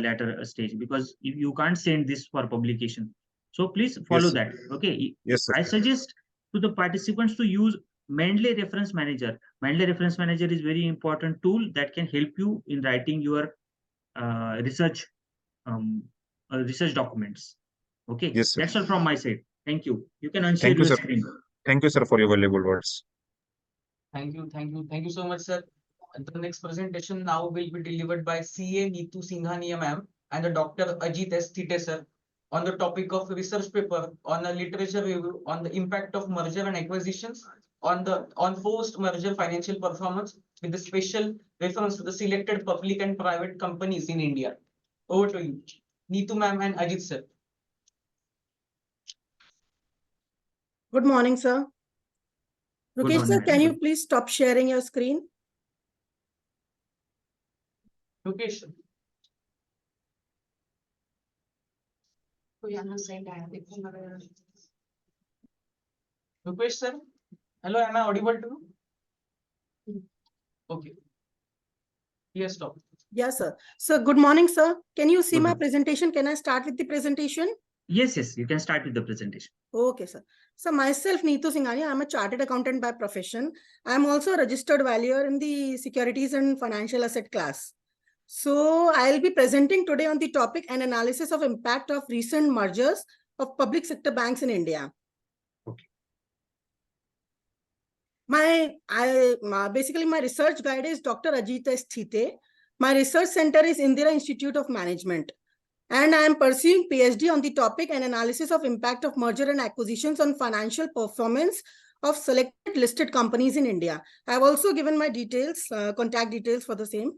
later stage, because if you can't send this for publication. So please Yes, follow sir. that. Okay. Yes, sir. I suggest to the participants to use Mendeley Reference Manager. Mendeley Reference Manager is very important tool that can help you in writing your research documents. Okay, Yes, sir. that's all from my side. Thank you. You can unshare Thank you, your sir. screen. Thank you, sir, for your valuable words. Thank you so much, sir. The next presentation now will be delivered by CA Neetu Singhania ma'am and the Dr. Ajit S. Thite sir on the topic of research paper on a literature review on the impact of merger and acquisitions on post-merger financial performance, with a special reference to the selected public and private companies in India. Over to you, Neetu ma'am and Ajit sir. Good morning, sir. Good Rukesh, sir, morning. can you please stop sharing your screen? Rukesh sir. Rukesh sir, hello, am I audible to you? Okay. Yes, stop. Yes, sir. So, good morning, sir. Can you see Good my morning. presentation? Can I start with the presentation? Yes, you can start with the presentation. Okay, sir. So, myself, Neetu Singhania, I'm a chartered accountant by profession. I'm also a registered valuer in the securities and financial asset class. So, I'll be presenting today on the topic an analysis of impact of recent mergers of public sector banks in India. Okay. Basically, my research guide is Dr. Ajit S. Thite. My research center is Indira Institute of Management. And I am pursuing PhD on the topic and analysis of impact of merger and acquisitions on financial performance of selected listed companies in India. I have also given my details, contact details for the same.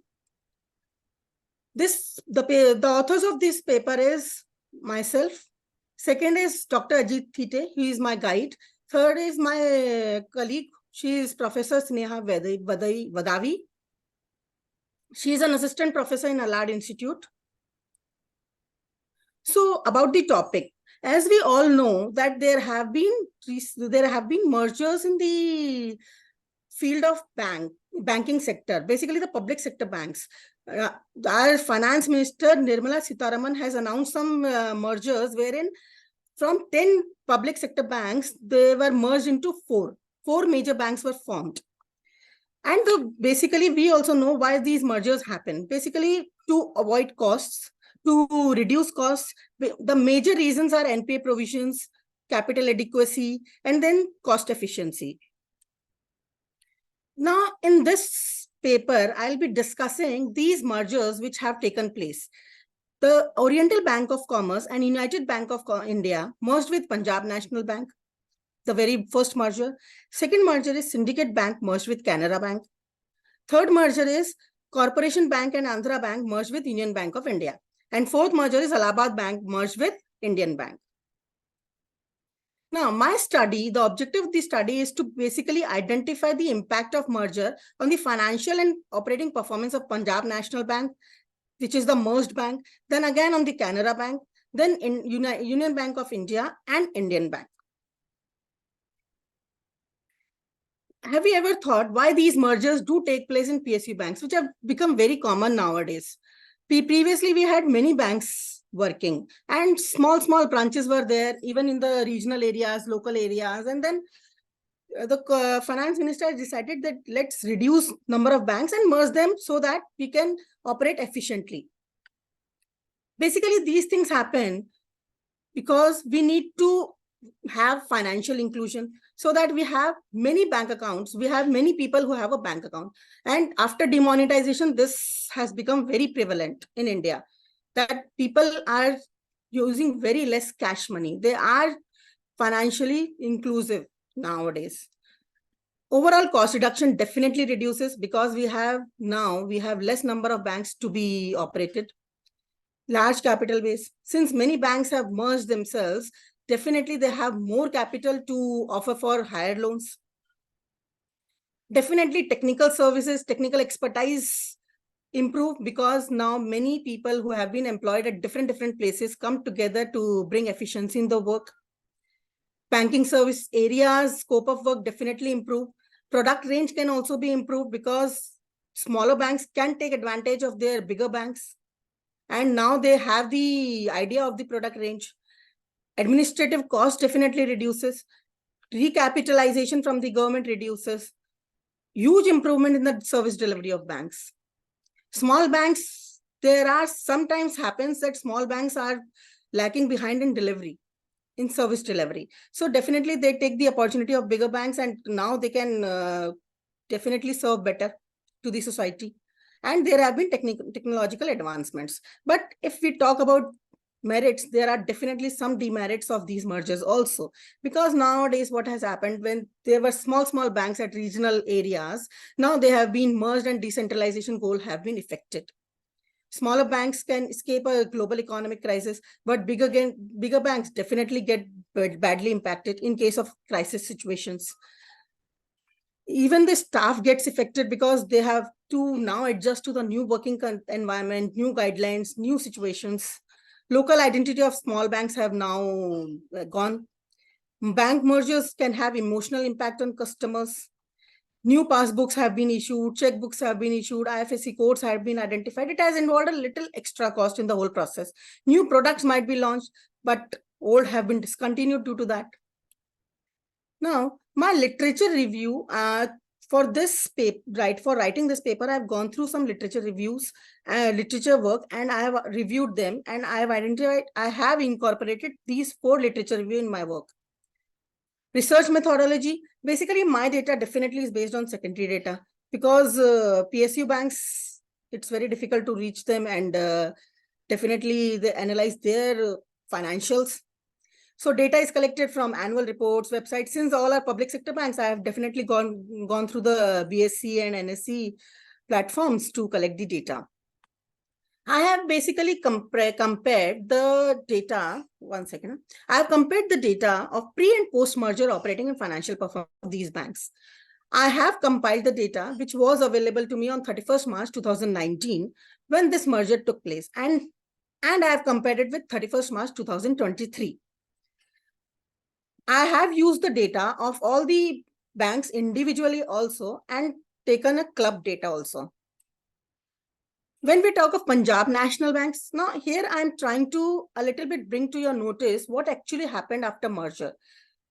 The authors of this paper is myself. Second is Dr. Ajit Thite, who is my guide. Third is my colleague. She is Professor Sneha Vadavi. She is an assistant professor in Allard Institute. So about the topic, as we all know that there have been mergers in the field of banking sector, basically the public sector banks. Our finance minister Nirmala Sitharaman has announced some mergers wherein from 10 public sector banks, they were merged into 4. 4 major banks were formed. And basically, we also know why these mergers happen. Basically, to avoid costs, to reduce costs, the major reasons are NPA provisions, capital adequacy, and then cost efficiency. Now, in this paper, I'll be discussing these mergers which have taken place. The Oriental Bank of Commerce and United Bank of India merged with Punjab National Bank, the very first merger. Second merger is Syndicate Bank merged with Canara Bank. Third merger is Corporation Bank and Andhra Bank merged with Union Bank of India. And fourth merger is Allahabad Bank merged with Indian Bank. Now, the objective of the study is to basically identify the impact of merger on the financial and operating performance of Punjab National Bank, which is the merged bank, then again on the Canara Bank, then in Union Bank of India and Indian Bank. Have you ever thought why these mergers do take place in PSU banks, which have become very common nowadays? Previously, we had many banks working and small branches were there, even in the regional areas, local areas. And then the finance minister decided that let's reduce number of banks and merge them so that we can operate efficiently. Basically, these things happen because we need to have financial inclusion so that we have many bank accounts. We have many people who have a bank account. And after demonetization, this has become very prevalent in India, that people are using very less cash money. They are financially inclusive nowadays. Overall cost reduction definitely reduces because we have less number of banks to be operated. Large capital base. Since many banks have merged themselves, definitely they have more capital to offer for higher loans. Definitely technical services, technical expertise improve because now many people who have been employed at different places come together to bring efficiency in the work. Banking service areas, scope of work definitely improve. Product range can also be improved because smaller banks can take advantage of their bigger banks. And now they have the idea of the product range. Administrative cost definitely reduces. Recapitalization from the government reduces. Huge improvement in the service delivery of banks. Small banks, there are sometimes happens that small banks are lacking behind in service delivery. So definitely they take the opportunity of bigger banks and now they can definitely serve better to the society. And there have been technological advancements. But if we talk about merits, there are definitely some demerits of these mergers also. Because nowadays what has happened, when there were small banks at regional areas, now they have been merged and decentralization goal have been effected. Smaller banks can escape a global economic crisis, but bigger banks definitely get badly impacted in case of crisis situations. Even the staff gets affected because they have to now adjust to the new working environment, new guidelines, new situations. Local identity of small banks have now gone. Bank mergers can have emotional impact on customers. New passbooks have been issued, checkbooks have been issued, IFSC codes have been identified. It has involved a little extra cost in the whole process. New products might be launched, but old have been discontinued due to that. Now, my literature review for this paper, for writing this paper, I've gone through some literature reviews, literature work, and I have reviewed them, and I have incorporated these 4 literature review in my work. Research methodology, basically my data definitely is based on secondary data because PSU banks, it's very difficult to reach them and definitely they analyze their financials. So data is collected from annual reports, websites. Since all are public sector banks, I have definitely gone through the BSc and NSC platforms to collect the data. I have basically compared the data. One second. I have compared the data of pre and post merger operating and financial performance of these banks. I have compiled the data which was available to me on 31st March 2019 when this merger took place, and I have compared it with 31st March 2023. I have used the data of all the banks individually also and taken a club data also. When we talk of Punjab National Banks, now here I'm trying to a little bit bring to your notice what actually happened after merger.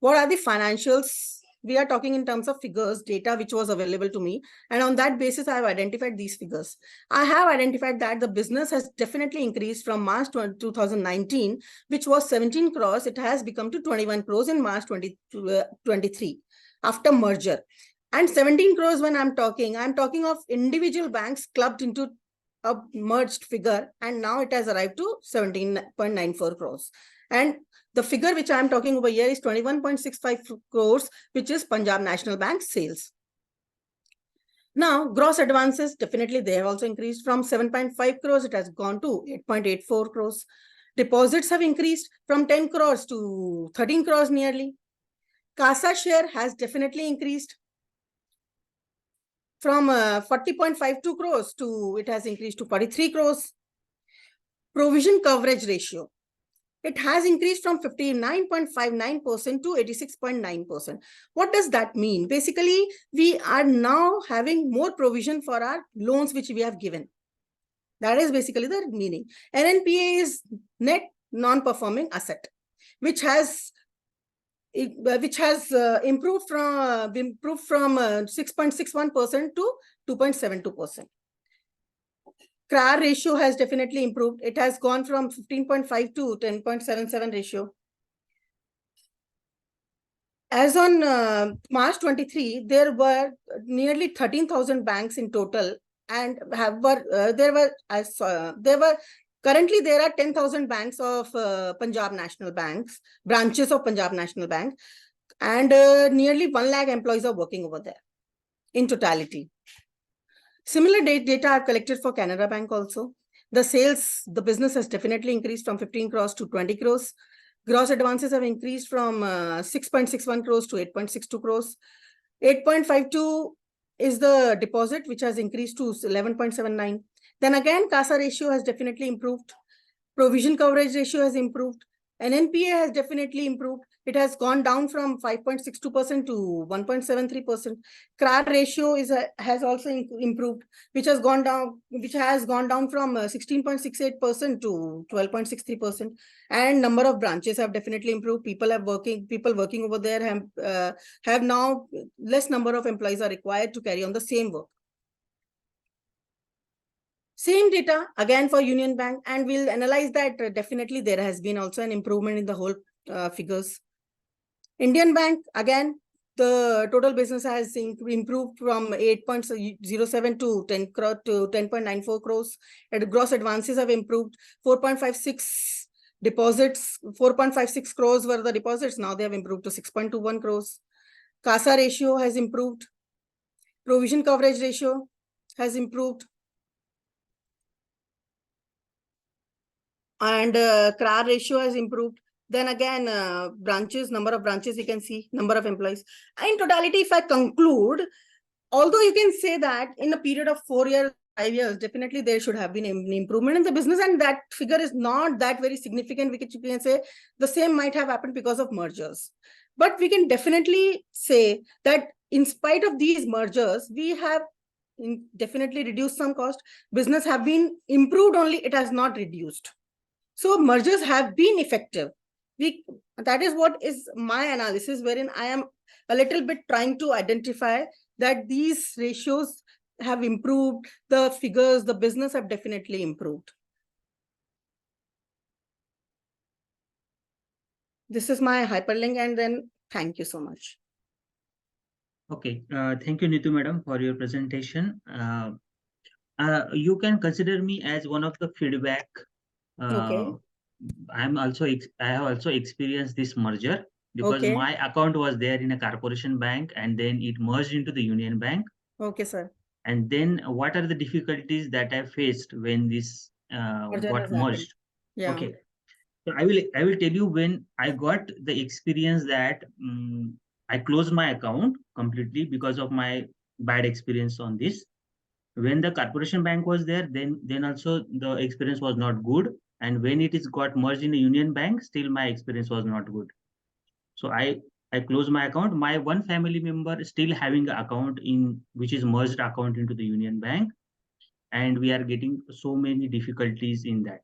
What are the financials? We are talking in terms of figures, data which was available to me. And on that basis, I have identified these figures. I have identified that the business has definitely increased from March 2019, which was 17 crores. It has become to 21 crores in March 2023 after merger. And 17 crores when I'm talking of individual banks clubbed into a merged figure, and now it has arrived to 17.94 crores. And the figure which I'm talking over here is 21.65 crores, which is Punjab National Bank sales. Now, gross advances, definitely they have also increased from 7.5 crores, it has gone to 8.84 crores. Deposits have increased from 10 crores to 13 crores nearly. CASA share has definitely increased from 40.52 crores to, it has increased to 43 crores. Provision coverage ratio, it has increased from 59.59% to 86.9%. What does that mean? Basically, we are now having more provision for our loans which we have given. That is basically the meaning. NNPA is net non-performing asset, which has improved from 6.61% to 2.72%. CRAR ratio has definitely improved. It has gone from 15.5 to 10.77 ratio. As on March 23, there were nearly 13,000 banks in total, and currently there are 10,000 banks of Punjab National Banks, branches of Punjab National Bank, and nearly 1 lakh employees are working over there in totality. Similar data are collected for Canara Bank also. The business has definitely increased from 15 crores to 20 crores. Gross advances have increased from 6.61 crores to 8.62 crores. 8.52 is the deposit, which has increased to 11.79. Then again, CASA ratio has definitely improved. Provision coverage ratio has improved. NNPA has definitely improved. It has gone down from 5.62% to 1.73%. CRAR ratio has also improved, which has gone down from 16.68% to 12.63%. And number of branches have definitely improved. People working over there have now less number of employees are required to carry on the same work. Same data again for Union Bank, and we'll analyze that definitely there has been also an improvement in the whole figures. Indian Bank, again, the total business has improved from 8.07 to 10 crore to 10.94 crores. And gross advances have improved. 4.56 deposits, 4.56 crores were the deposits. Now they have improved to 6.21 crores. CASA ratio has improved. Provision coverage ratio has improved. And CRAR ratio has improved. Then again, number of branches, you can see, number of employees. In totality, if I conclude, although you can say that in a period of 4 years, 5 years, definitely there should have been an improvement in the business, and that figure is not that very significant. We can say the same might have happened because of mergers. But we can definitely say that in spite of these mergers, we have definitely reduced some cost. Business have been improved only, it has not reduced. So mergers have been effective. That is what is my analysis, wherein I am a little bit trying to identify that these ratios have improved, the figures, the business have definitely improved. This is my hyperlink, and then thank you so much. Okay, thank you, Neetu madam, for your presentation. You can consider me as one of the feedback. Okay. I have also experienced this merger because Okay. my account was there in a corporation bank and then it merged into the Union Bank. Okay, sir. And then what are the difficulties that I faced when this Merger got has happened. merged. Yeah. Okay. So I will tell you when I got the experience that I closed my account completely because of my bad experience on this. When the corporation bank was there, then also the experience was not good. And when it is got merged in a union bank, still my experience was not good. So I closed my account. My one family member is still having an account in which is merged account into the union bank, and we are getting so many difficulties in that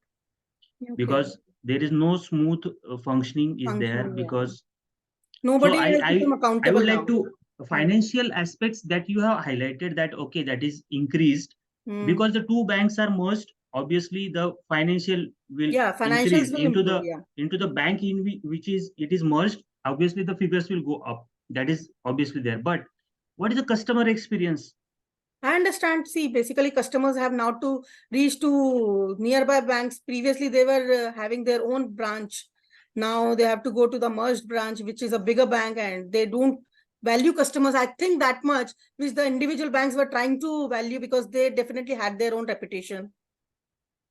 Okay. because there is no smooth functioning is there Functioning, yeah. because Nobody so has become I accountable would like now. to financial aspects that you have highlighted that okay that is increased because the two banks are merged. Obviously, the financial will Yeah, increase financials will improve. Yeah. into the bank in which is it is merged. Obviously, the figures will go up. That is obviously there. But what is the customer experience? I understand. See, basically, customers have now to reach to nearby banks. Previously, they were having their own branch. Now they have to go to the merged branch, which is a bigger bank, and they don't value customers, I think, that much, which the individual banks were trying to value because they definitely had their own reputation.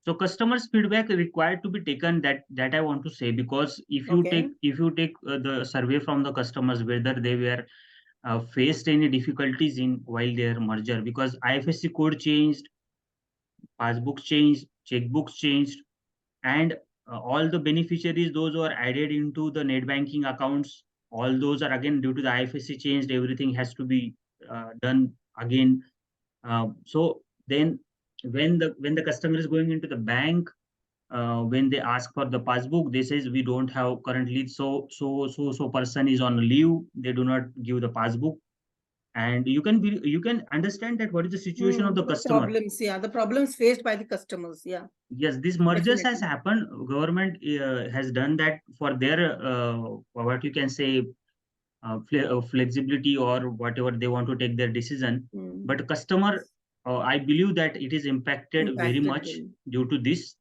So customers feedback required to be taken that I want to say because if you Okay. take the survey from the customers whether they were faced any difficulties in while their merger because IFSC code changed, passbooks changed, checkbooks changed, and all the beneficiaries those who are added into the net banking accounts, all those are again due to the IFSC changed. Everything has to be done again. So then when the customer is going into the bank, when they ask for the passbook, they says we don't have currently so person is on leave. They do not give the passbook, and you can understand that what is the situation of the The customer. problems, yeah, the problems faced by the customers. Yeah. Yes, this mergers has Definitely. happened. Government has done that for their what you can say flexibility or whatever they want to take their decision. But customer, I believe that it is impacted very Impacted much them. due to this.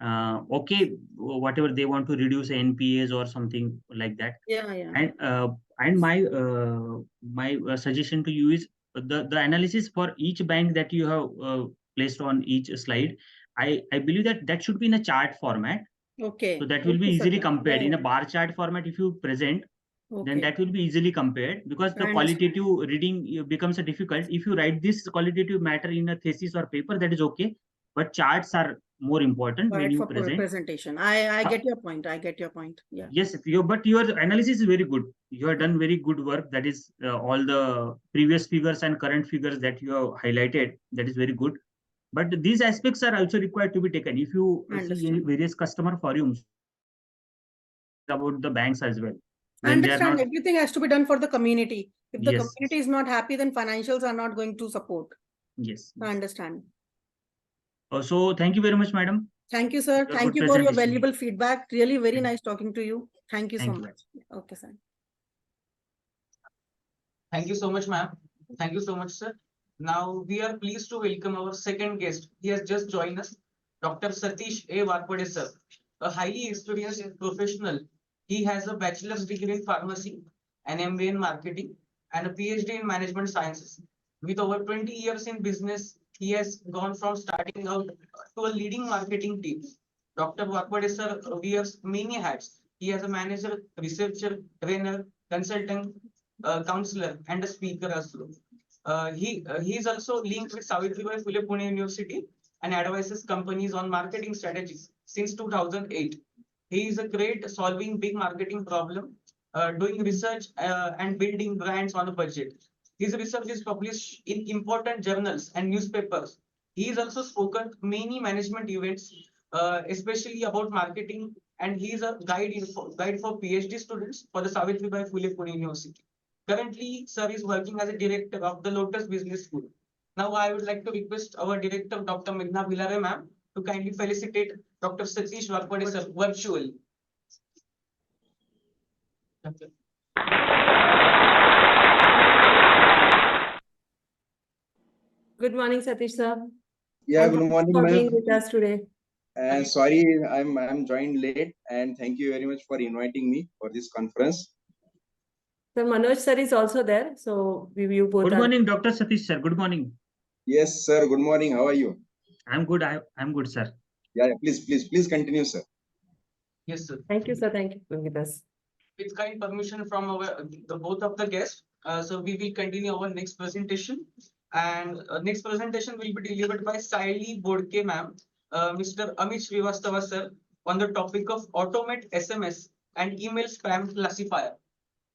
Okay, whatever they want to reduce NPAs or something like that. Yeah, yeah. And my suggestion to you is the analysis for each bank that you have placed on each slide. I believe that should be in a chart format. Okay. So that will be Okay, easily Satya. compared Yeah, in a yeah. bar chart format. If you present, then Okay. that will be easily compared because the I understand. qualitative reading becomes a difficult. If you write this qualitative matter in a thesis or paper, that is okay. But charts are more important when Right, you for present. presentation. I get your point. I get your point. Yeah. Yes, but your analysis is very good. You have done very good work. That is all the previous figures and current figures that you have highlighted. That is very good. But these aspects are also required to be taken. If you I see any understand. various customer forums about the banks as well, I when they are understand not. everything has to be done for the community. If the Yes. community is not happy, then financials are not going to support. Yes. I understand. So thank you very much, madam. Thank you, sir. Your Thank good you for your presentation. valuable feedback. Really very nice talking to you. Thank you so Thank you. much. Okay, sir. Thank you so much, ma'am. Thank you so much, sir. Now we are pleased to welcome our second guest. He has just joined us, Dr. Satish A. Warpade, sir, a highly experienced professional. He has a bachelor's degree in pharmacy, an MBA in marketing, and a PhD in management sciences. With over 20 years in business, he has gone from starting out to a leading marketing team. Dr. Warpade, sir, wears many hats. He has a manager, researcher, trainer, consultant, counselor, and a speaker as well. He is also linked with Savitribai Phule Pune University and advises companies on marketing strategies since 2008. He is a great solving big marketing problem, doing research and building brands on a budget. His research is published in important journals and newspapers. He is also spoken many management events, especially about marketing, and he is a guide for PhD students for the Savitribai Phule Pune University. Currently, sir is working as a director of the Lotus Business School. Now, I would like to request our director, Dr. Meghna Bhilare ma'am, to kindly felicitate Dr. Satish Warpade sir virtually. Okay. Good morning, Satish sir. Yeah, And good thanks morning, for ma'am. being with us today. And sorry, I'm joined late, and thank you very much for inviting me for this conference. So Manoj sir is also there. So you both Good are. morning, Dr. Satish sir. Good morning. Yes, sir. Good morning. How are you? I'm good. I'm good, sir. Yeah, please continue, sir. Yes, sir. Thank you, sir. Thank you for being with us. With kind permission from both of the guests, so we will continue our next presentation. And next presentation will be delivered by Saili Bodke ma'am, Mr. Amit Srivastava sir, on the topic of automate SMS and email spam classifier.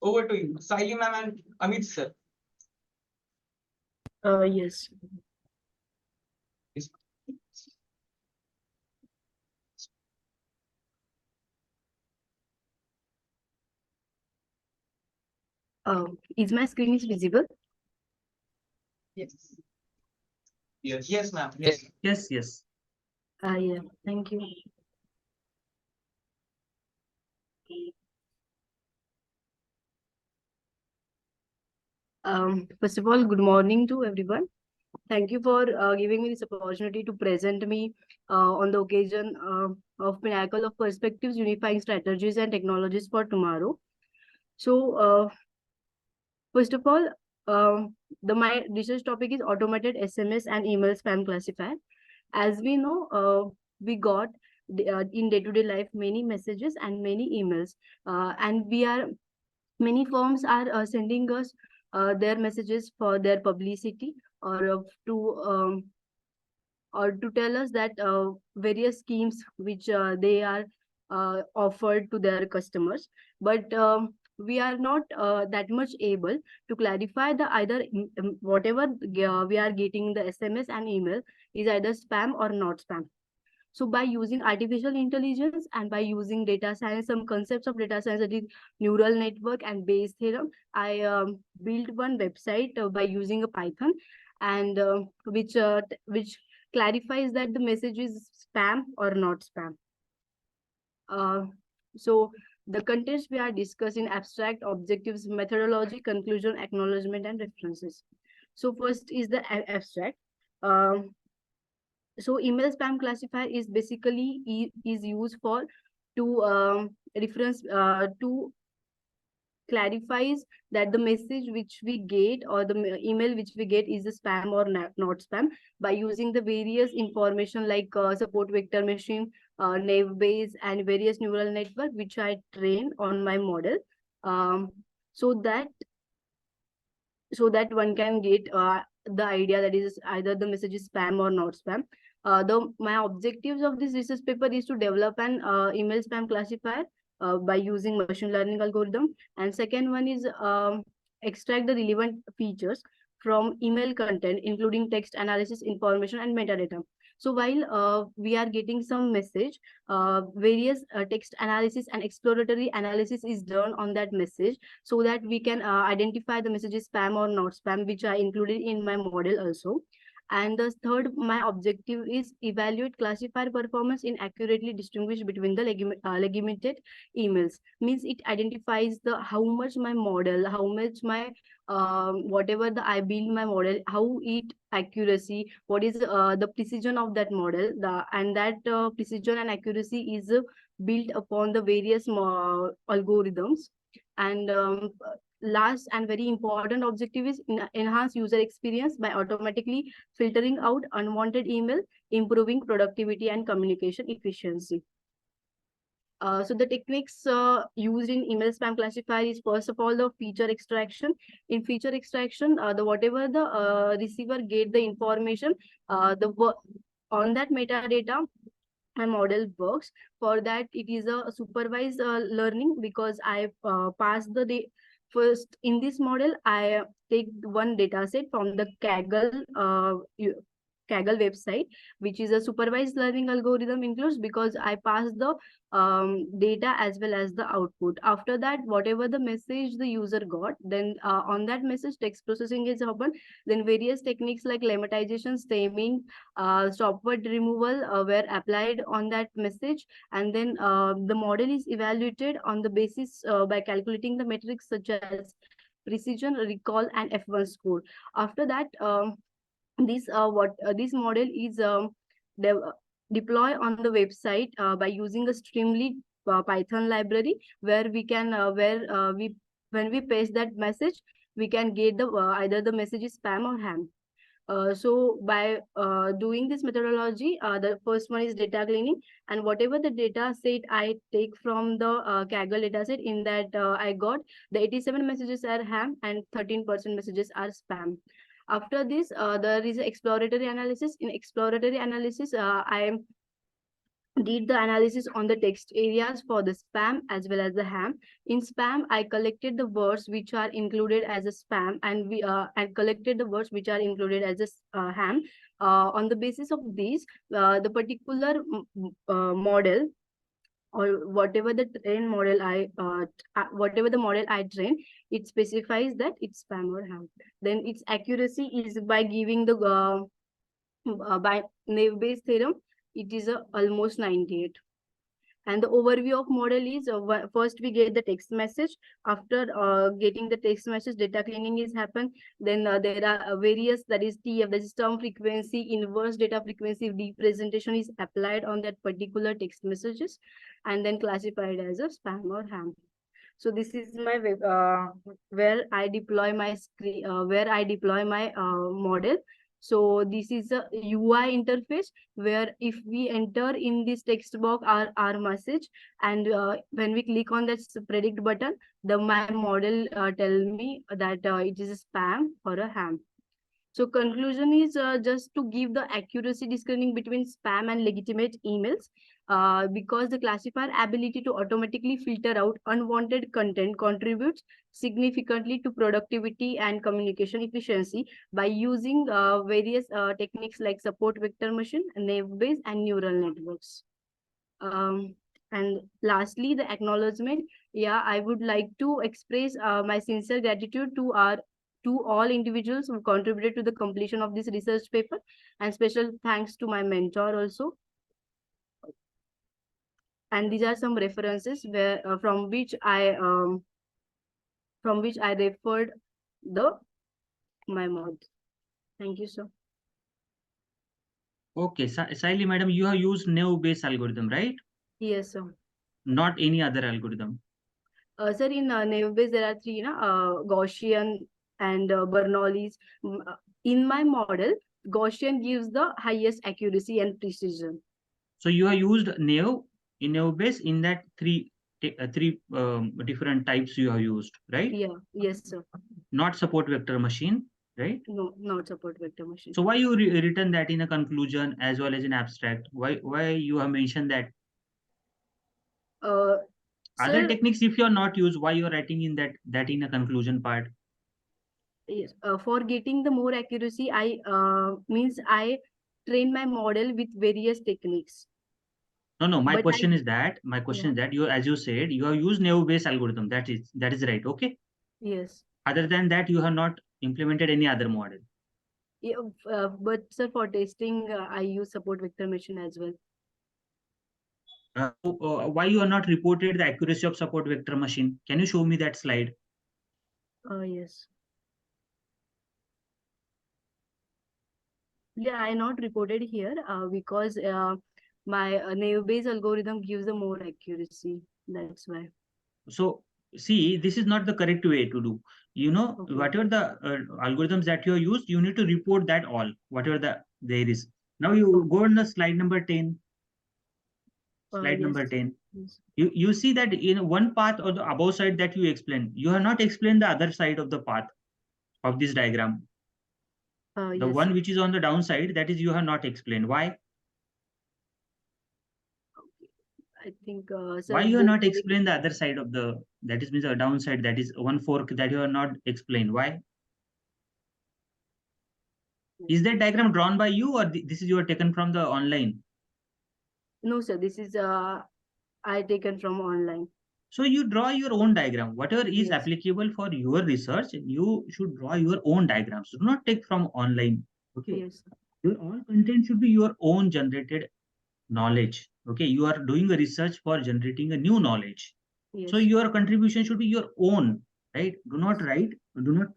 Over to you, Saili ma'am and Amit sir. Yes. Yes. Is my screen is visible? Yes. Yes. Yes, ma'am. Yes. Yes, yes. Yeah, thank you. First of all, good morning to everyone. Thank you for giving me this opportunity to present me on the occasion of Pinnacle of Perspectives, Unifying Strategies and Technologies for Tomorrow. So, first of all, my research topic is automated SMS and email spam classifier. As we know, we got in day-to-day life many messages and many emails, and many firms are sending us their messages for their publicity or to tell us that various schemes which they are offered to their customers, but we are not that much able to clarify the either whatever we are getting the SMS and email is either spam or not spam. So by using artificial intelligence and by using data science, some concepts of data science, that is neural network and Bayes theorem, I built one website by using a Python, and which clarifies that the message is spam or not spam. So the contents we are discussing: abstract, objectives, methodology, conclusion, acknowledgement, and references. So first is the abstract. So email spam classifier is basically is used for to reference to clarifies that the message which we get or the email which we get is a spam or not spam by using the various information like support vector machine, naive Bayes, and various neural network which I trained on my model, so that one can get the idea that is either the message is spam or not spam. My objectives of this research paper is to develop an email spam classifier by using machine learning algorithm, and second one is extract the relevant features from email content, including text analysis, information, and metadata. So while we are getting some message, various text analysis and exploratory analysis is done on that message, so that we can identify the message is spam or not spam, which I included in my model also. And the third, my objective is evaluate classifier performance in accurately distinguish between the legitimate emails. Means it identifies the how much my model, how much my whatever the I build my model, how it accuracy, what is the precision of that model, and that precision and accuracy is built upon the various algorithms. And last and very important objective is enhance user experience by automatically filtering out unwanted email, improving productivity and communication efficiency. So the techniques used in email spam classifier is first of all the feature extraction. In feature extraction, the whatever the receiver get the information, on that metadata, my model works. For that, it is a supervised learning, because I pass the first in this model. I take one data set from the Kaggle website, which is a supervised learning algorithm includes, because I pass the data as well as the output. After that, whatever the message the user got, then on that message text processing is happened. Then various techniques like lemmatization, stemming, stop word removal were applied on that message, and then the model is evaluated on the basis by calculating the metrics such as precision, recall, and F1 score. After that, this model is deploy on the website by using a Streamlit Python library, where we can when we paste that message, we can get the either the message is spam or ham. So by doing this methodology, the first one is data cleaning, and whatever the data set I take from the Kaggle data set, in that I got the 87 messages are ham and 13% messages are spam. After this, there is exploratory analysis. In exploratory analysis, I did the analysis on the text areas for the spam as well as the ham. In spam, I collected the words which are included as a spam, and we collected the words which are included as a ham. On the basis of these, the particular model, or whatever the train model whatever the model I train, it specifies that it's spam or ham. Then its accuracy is by giving the by Naive-Bayes theorem, it is almost 98. And the overview of model is first we get the text message. After getting the text message, data cleaning is happen. Then there are various, that is TF, that is term frequency, inverse data frequency representation is applied on that particular text messages, and then classified as a spam or ham. So this is my web, where I deploy my screen, model. So this is a UI interface where if we enter in this text box our message, and when we click on that predict button, my model tell me that it is a spam or a ham. So conclusion is just to give the accuracy discerning between spam and legitimate emails, because the classifier ability to automatically filter out unwanted content contributes significantly to productivity and communication efficiency by using various techniques like support vector machine, Naive-Bayes, and neural networks. And lastly, the acknowledgement. Yeah, I would like to express my sincere gratitude to all individuals who contributed to the completion of this research paper, and special thanks to my mentor also. And these are some references where from which I referred my mod. Thank you, sir. Okay, Saili madam, you have used Naive-Bayes algorithm, right? Yes, sir. Not any other algorithm. Sir, in Naive-Bayes there are three, Gaussian and Bernoulli's. In my model, Gaussian gives the highest accuracy and precision. So you have used Naive-Bayes in that three different types you have used, right? Yeah. Yes, sir. Not support vector machine, right? No, not support vector machine. So why you written that in a conclusion as well as in abstract? Why you have mentioned that? Other Sir, techniques, if you are not used, why you are writing in that in a conclusion part? yes, for getting the more accuracy, I train my model with various techniques. No. My But question is that you, as you said, you have used Naive-Bayes algorithm. That is right. Okay. Yes. Other than that, you have not implemented any other model. Yeah, but sir, for testing, I use support vector machine as well. Why you are not reported the accuracy of support vector machine? Can you show me that slide? Yes. Yeah, I not reported here because my Naive-Bayes algorithm gives the more accuracy. That's why. So see, this is not the correct way to do. You know, Okay. whatever the algorithms that you have used, you need to report that all, whatever there is. Now you go on the slide number 10. Slide number Yes. 10. Yes. You see that in one path or the above side that you explained, you have not explained the other side of the path of this diagram. The Yes. one which is on the downside, that is you have not explained. Why? I think Why you have not explained the other side of that is means the downside, that is one fork that you have not explained. Why? Is that diagram drawn by you, or this is you are taken from the online? No, sir, this is I taken from online. So you draw your own diagram. Whatever is Yes. applicable for your research, you should draw your own diagrams. Do not take from online. Okay. Yes. Your all content should be your own generated knowledge. Okay. You are doing a research for generating a new knowledge. Yes. So your contribution should be your own, right? Do not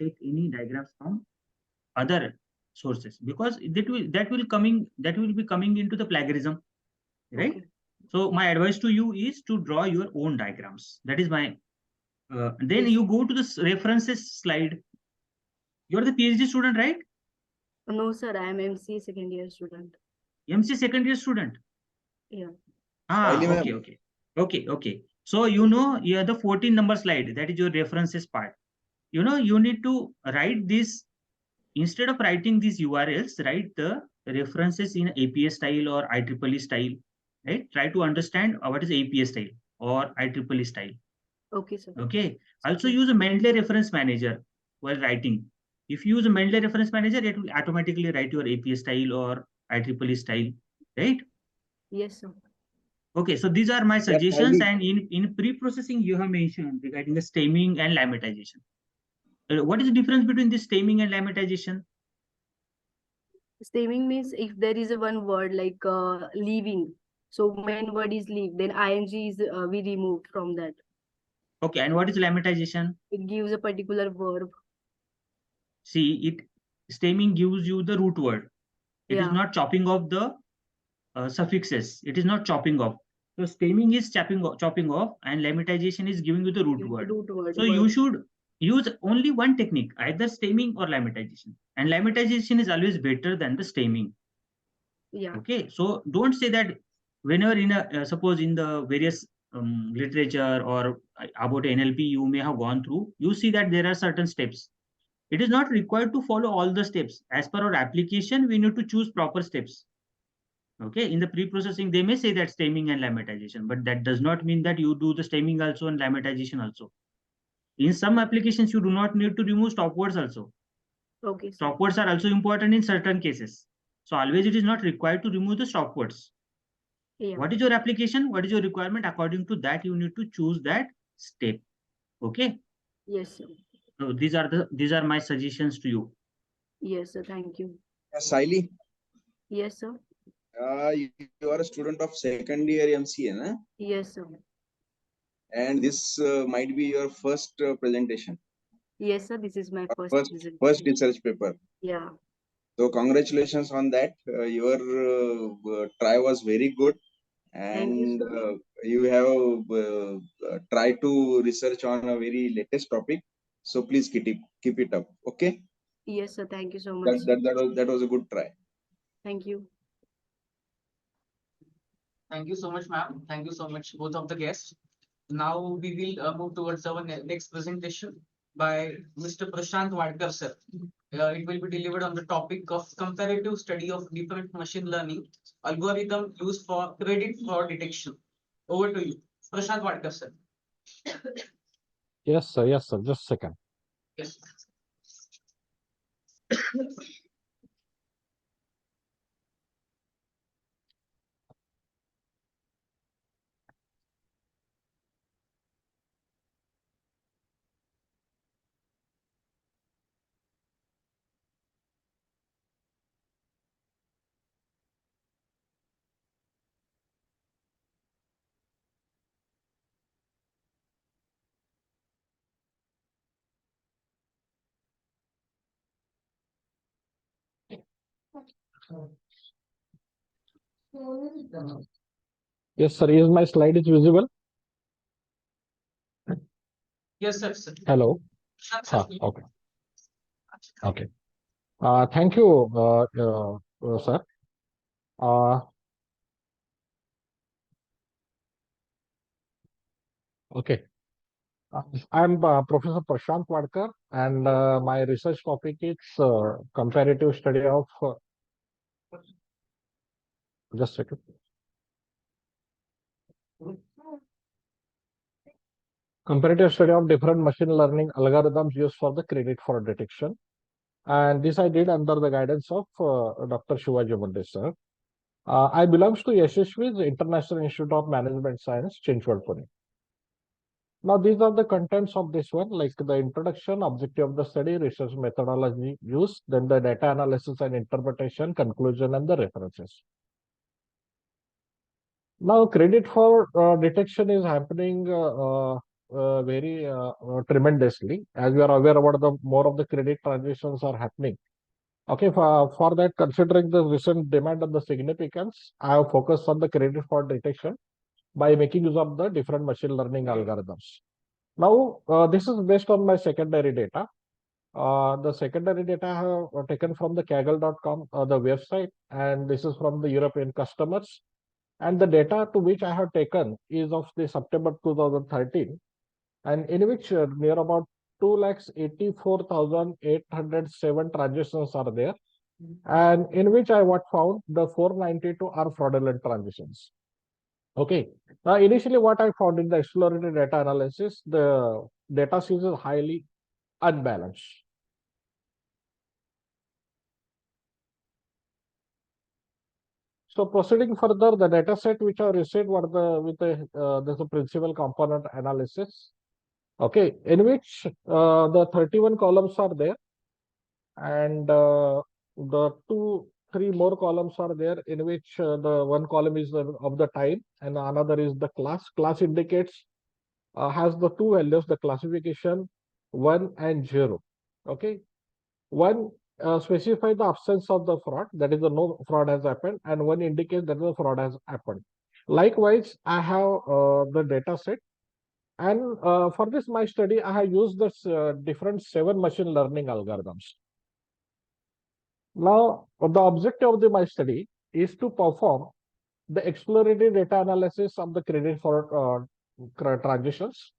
take any diagrams from other sources, because that will be coming into the plagiarism, right? Okay. So my advice to you is to draw your own diagrams. That is my then Yes. you go to this references slide. You're the PhD student, right? No, sir, I am MC second year student. MC second year student. Yeah. Ah, Saili okay, ma'am. okay. So you have the 14 number slide, that is your references part. You need to write this, instead of writing these URLs, write the references in APA style or IEEE style, right? Try to understand what is APA style or IEEE style. Okay, sir. Okay. Also Yeah. use a Mendeley reference manager while writing. If you use a Mendeley reference manager, it will automatically write your APA style or IEEE style, right? Yes, sir. Okay, so these are my Yes, suggestions. Saili. And in pre-processing, you have mentioned regarding the stemming and lemmatization. What is the difference between this stemming and lemmatization? Stemming means if there is a one word like leaving, so main word is leave, then ing is we remove from that. Okay, and what is lemmatization? It gives a particular verb. See, stemming gives you the root word. It is Yeah. not chopping off the suffixes. It is not chopping off. So stemming is chopping off, and lemmatization is giving you the root word. Root word. So you should use only one technique, either stemming or lemmatization. And lemmatization is always better than the stemming. Yeah. Okay, so don't say that whenever in a suppose in the various literature or about NLP you may have gone through, you see that there are certain steps. It is not required to follow all the steps. As per our application, we need to choose proper steps. Okay, in the pre-processing, they may say that stemming and lemmatization, but that does not mean that you do the stemming also and lemmatization also. In some applications, you do not need to remove stop words also. Okay. Stop words are also important in certain cases. So always it is not required to remove the stop words. Yeah. What is your application? What is your requirement? According to that, you need to choose that step. Okay. Yes, sir. So these are my suggestions to you. Yes, sir. Thank you. Saili, Yes, sir. you are a student of second year MCA, na? Yes, sir. And this might be your first presentation, Yes, sir. This is my or first first presentation. research paper. Yeah. So congratulations on that. Your try was very good, Thank you, and sir. you have tried to research on a very latest topic. So please keep it up. Okay, Yes, sir. Thank you so much. that was a good try. Thank you. Thank you so much, ma'am. Thank you so much, both of the guests. Now we will move towards our next presentation by Mr. Prashant Wadkar, sir. It will be delivered on the topic of comparative study of different machine learning algorithm used for credit fraud detection. Over to you, Prashant Wadkar, sir. Yes, sir. Yes, sir. Just a second. Yes. Yes, sir. Is my slide is visible? Yes, sir. Sir. Hello. Prashant, sir. Okay. Okay. Thank you, sir. Okay. I'm Professor Prashant Wadkar, and my research topic is comparative study of. Just a second. Comparative study of different machine learning algorithms used for the credit fraud detection. And this I did under the guidance of Dr. Shivaji Mundis, sir. I belongs to SSV's International Institute of Management Science, Chinchwad, Pune. Now, these are the contents of this one, like the introduction, objective of the study, research methodology used, then the data analysis and interpretation, conclusion, and the references. Now, credit for detection is happening very tremendously. As we are aware about the more of the credit transactions are happening. Okay, for that, considering the recent demand and the significance, I have focused on the credit fraud detection by making use of the different machine learning algorithms. Now, this is based on my secondary data. The secondary data I have taken from the kaggle.com, the website, and this is from the European customers. And the data to which I have taken is of the September 2013, and in which near about 2,84,807 transactions are there, and in which I found the 492 are fraudulent transactions. Okay. Now, initially, what I found in the exploratory data analysis, the data set is highly unbalanced. So proceeding further, the data set which I received were there's a principal component analysis. Okay, in which the 31 columns are there, and the 3 more columns are there, in which the one column is of the time and another is the class. Class indicates has the 2 values, the classification 1 and 0. Okay, 1 specify the absence of the fraud, that is the no fraud has happened, and 1 indicates that the fraud has happened. Likewise, I have the data set, and for this my study I have used this different 7 machine learning algorithms. Now, the objective of my study is to perform the exploratory data analysis of the credit for transitions.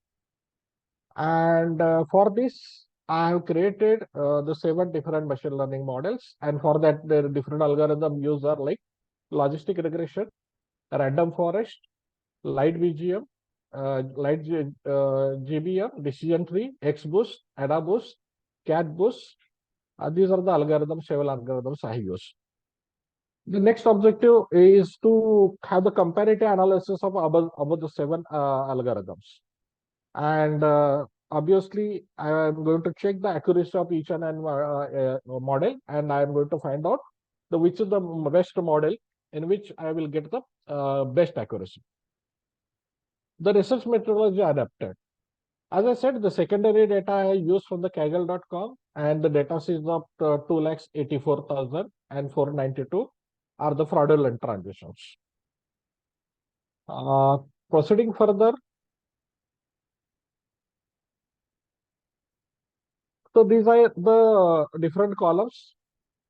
And for this, I have created the 7 different machine learning models. And for that, the different algorithm used are like logistic regression, random forest, light VGM, light GBM, decision tree, XBoost, AdaBoost, CatBoost. These are the algorithms, 7 algorithms I use. The next objective is to have the comparative analysis of about the 7 algorithms. And obviously, I am going to check the accuracy of each and model, and I am going to find out which is the best model in which I will get the best accuracy. The research methodology adapted. As I said, the secondary data I used from the kaggle.com, and the data is of 2,84,492 are the fraudulent transactions. Proceeding further, so these are the different columns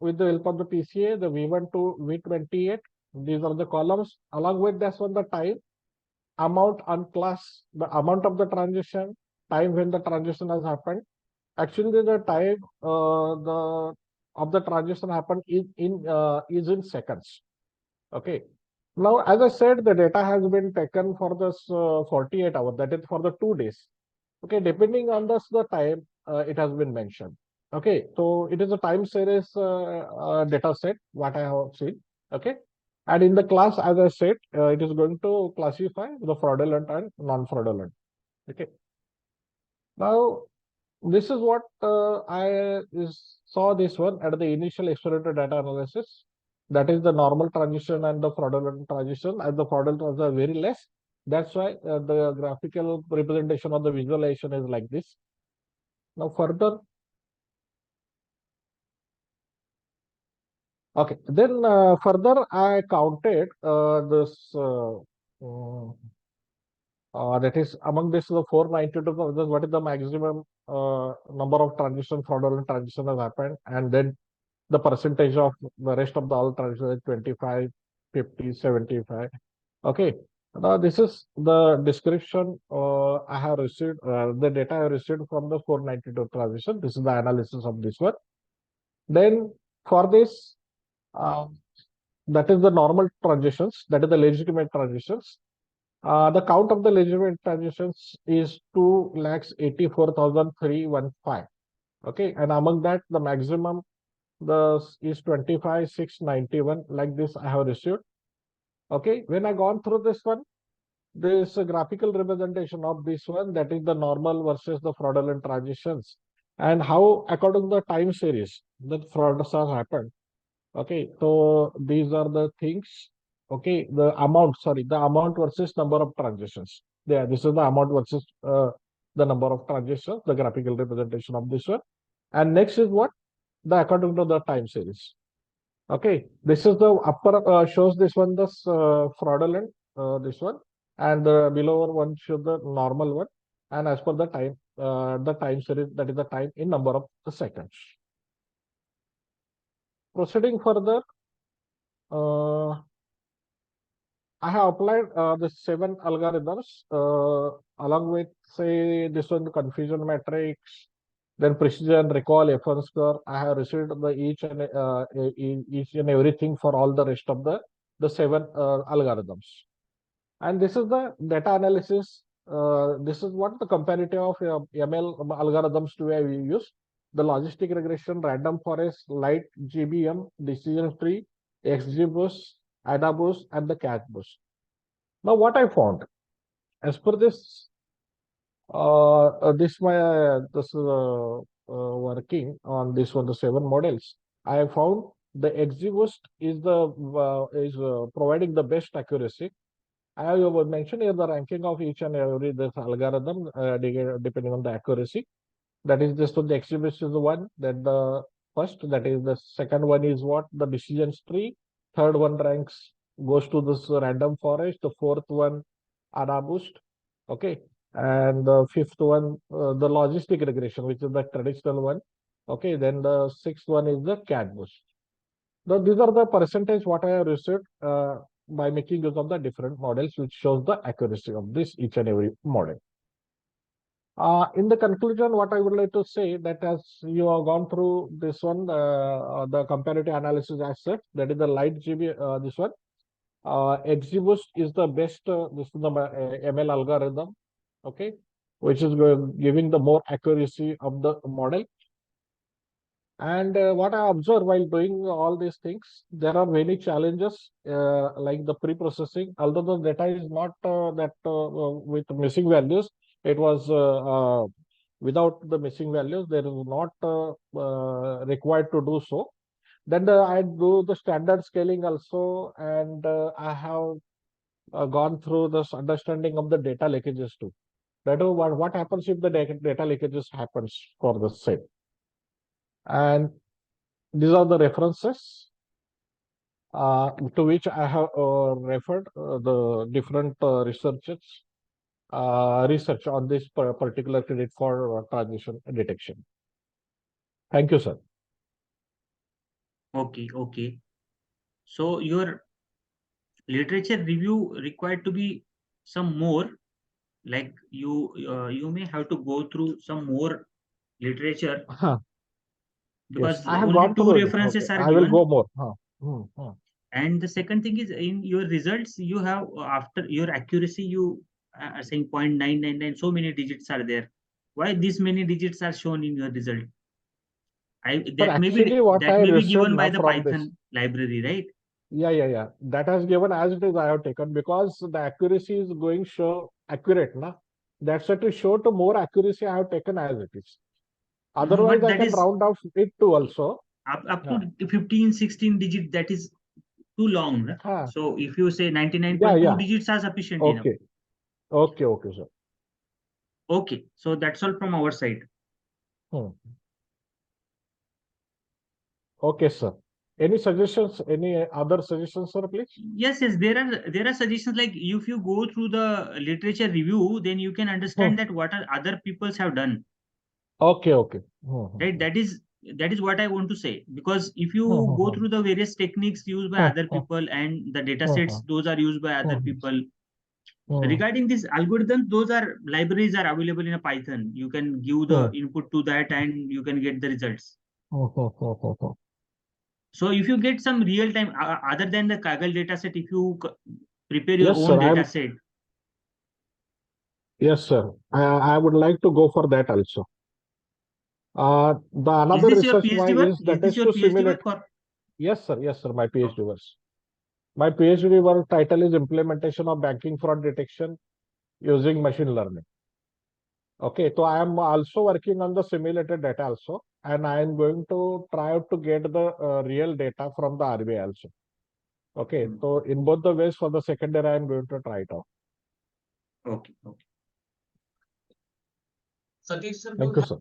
with the help of the PCA, the V1 to V28. These are the columns. Along with this one, the time, amount, and class, the amount of the transaction, time when the transaction has happened. Actually, the time of the transaction happened is in seconds. Okay. Now, as I said, the data has been taken for this 48 hours, that is for the 2 days. Okay, depending on the time, it has been mentioned. Okay, so it is a time series data set, what I have seen. Okay, and in the class, as I said, it is going to classify the fraudulent and non-fraudulent. Okay. Now, this is what I saw this one at the initial exploratory data analysis. That is the normal transition and the fraudulent transition, and the fraudulent are very less. That's why the graphical representation of the visualization is like this. Now further, okay, then further I counted this that is among this the 492, what is the maximum number of transition, fraudulent transition has happened, and then the percentage of the rest of the all transactions, 25, 50, 75. Okay. Now this is the description I have received, the data I received from the 492 transition. This is the analysis of this one. Then for this, that is the normal transitions, that is the legitimate transitions. The count of the legitimate transitions is 2,84,315. Okay, and among that, the maximum is 25,691. Like this, I have received. Okay, when I gone through this one, there is a graphical representation of this one, that is the normal versus the fraudulent transitions, and how according to the time series the frauds have happened. Okay, so these are the things. Okay, the amount versus number of transactions. Yeah, this is the amount versus the number of transactions, the graphical representation of this one. And next is what? The according to the time series. Okay, this is the upper shows this one, this fraudulent, this one, and the below one shows the normal one. And as per the time the time series, that is the time in number of seconds. Proceeding further, I have applied the 7 algorithms along with, say, this one, the confusion matrix, then precision, recall, F1 score. I have received the each and everything for all the rest of the 7 algorithms. And this is the data analysis. This is what the comparative of ML algorithms do I use. The logistic regression, random forest, light GBM, decision tree, XGBoost, AdaBoost, and the CatBoost. Now, what I found, as per this, working on this one, the 7 models, I have found the XGBoost is providing the best accuracy. I have mentioned here the ranking of each and every this algorithm depending on the accuracy. That is just the XGBoost is the one, then the first, that is the second one is what the decisions tree, third one ranks goes to this random forest, the fourth one AdaBoost, okay, and the fifth one the logistic regression, which is the traditional one, okay, then the sixth one is the CatBoost. Now these are the percentage what I have received by making use of the different models, which shows the accuracy of this each and every model. In the conclusion, what I would like to say that as you have gone through this one, the comparative analysis as such, that is the light GB, this one, XGBoost is the best, this is the ML algorithm, okay, which is giving the more accuracy of the model. And what I observed while doing all these things, there are many challenges like the pre-processing. Although the data is not with missing values, it was without the missing values, there is not required to do so. Then I do the standard scaling also, and I have gone through this understanding of the data leakages too. That is what happens if the data leakages happens for the same. And these are the references to which I have referred the different research on this particular credit for transition detection. Thank you, sir. Okay. So your literature review required to be some more, like you may have to go through some more literature because Yes, I have only gone 2 through it. references Okay, are I will given. go more. And the second thing is in your results, you have after your accuracy, you are saying 0.999, so many digits are there. Why this many digits are shown in your result? But actually, what I That may be received given by now the from this, Python library, right? yeah. That has given as it is. I have taken because the accuracy is going show accurate, na. That's why to show to more accuracy, I have taken as it is. Otherwise, But I that can is round off it too also. up to 15, 16 digit. That is too long. Na? So if you say 99.2 digits are sufficient enough. Okay, sir. Okay, so that's all from our side. Okay, sir. Any suggestions? Any other suggestions, sir, please? Yes. There are suggestions like if you go through the literature review, then you can understand that what are other peoples have done. Okay. Right. That is what I want to say, because if you go through the various techniques used by other people and the data sets, those are used by other people. Regarding this algorithm, those are libraries are available in a Python. You can give the input to that and you can get the results. So if you get some real time other than the Kaggle data set, if you prepare your own data set. Yes, sir. I would like to go for that also. The another Is this your research PhD work? is that Is this is your to PhD simulate. work or? Yes, sir. My PhD work. My PhD work title is Implementation of Banking Fraud Detection using Machine Learning. Okay, so I am also working on the simulated data also, and I am going to try out to get the real data from the RBI also. Okay, so in both the ways for the second year, I am going to try it out. Okay. Satish, sir. Thank you, sir.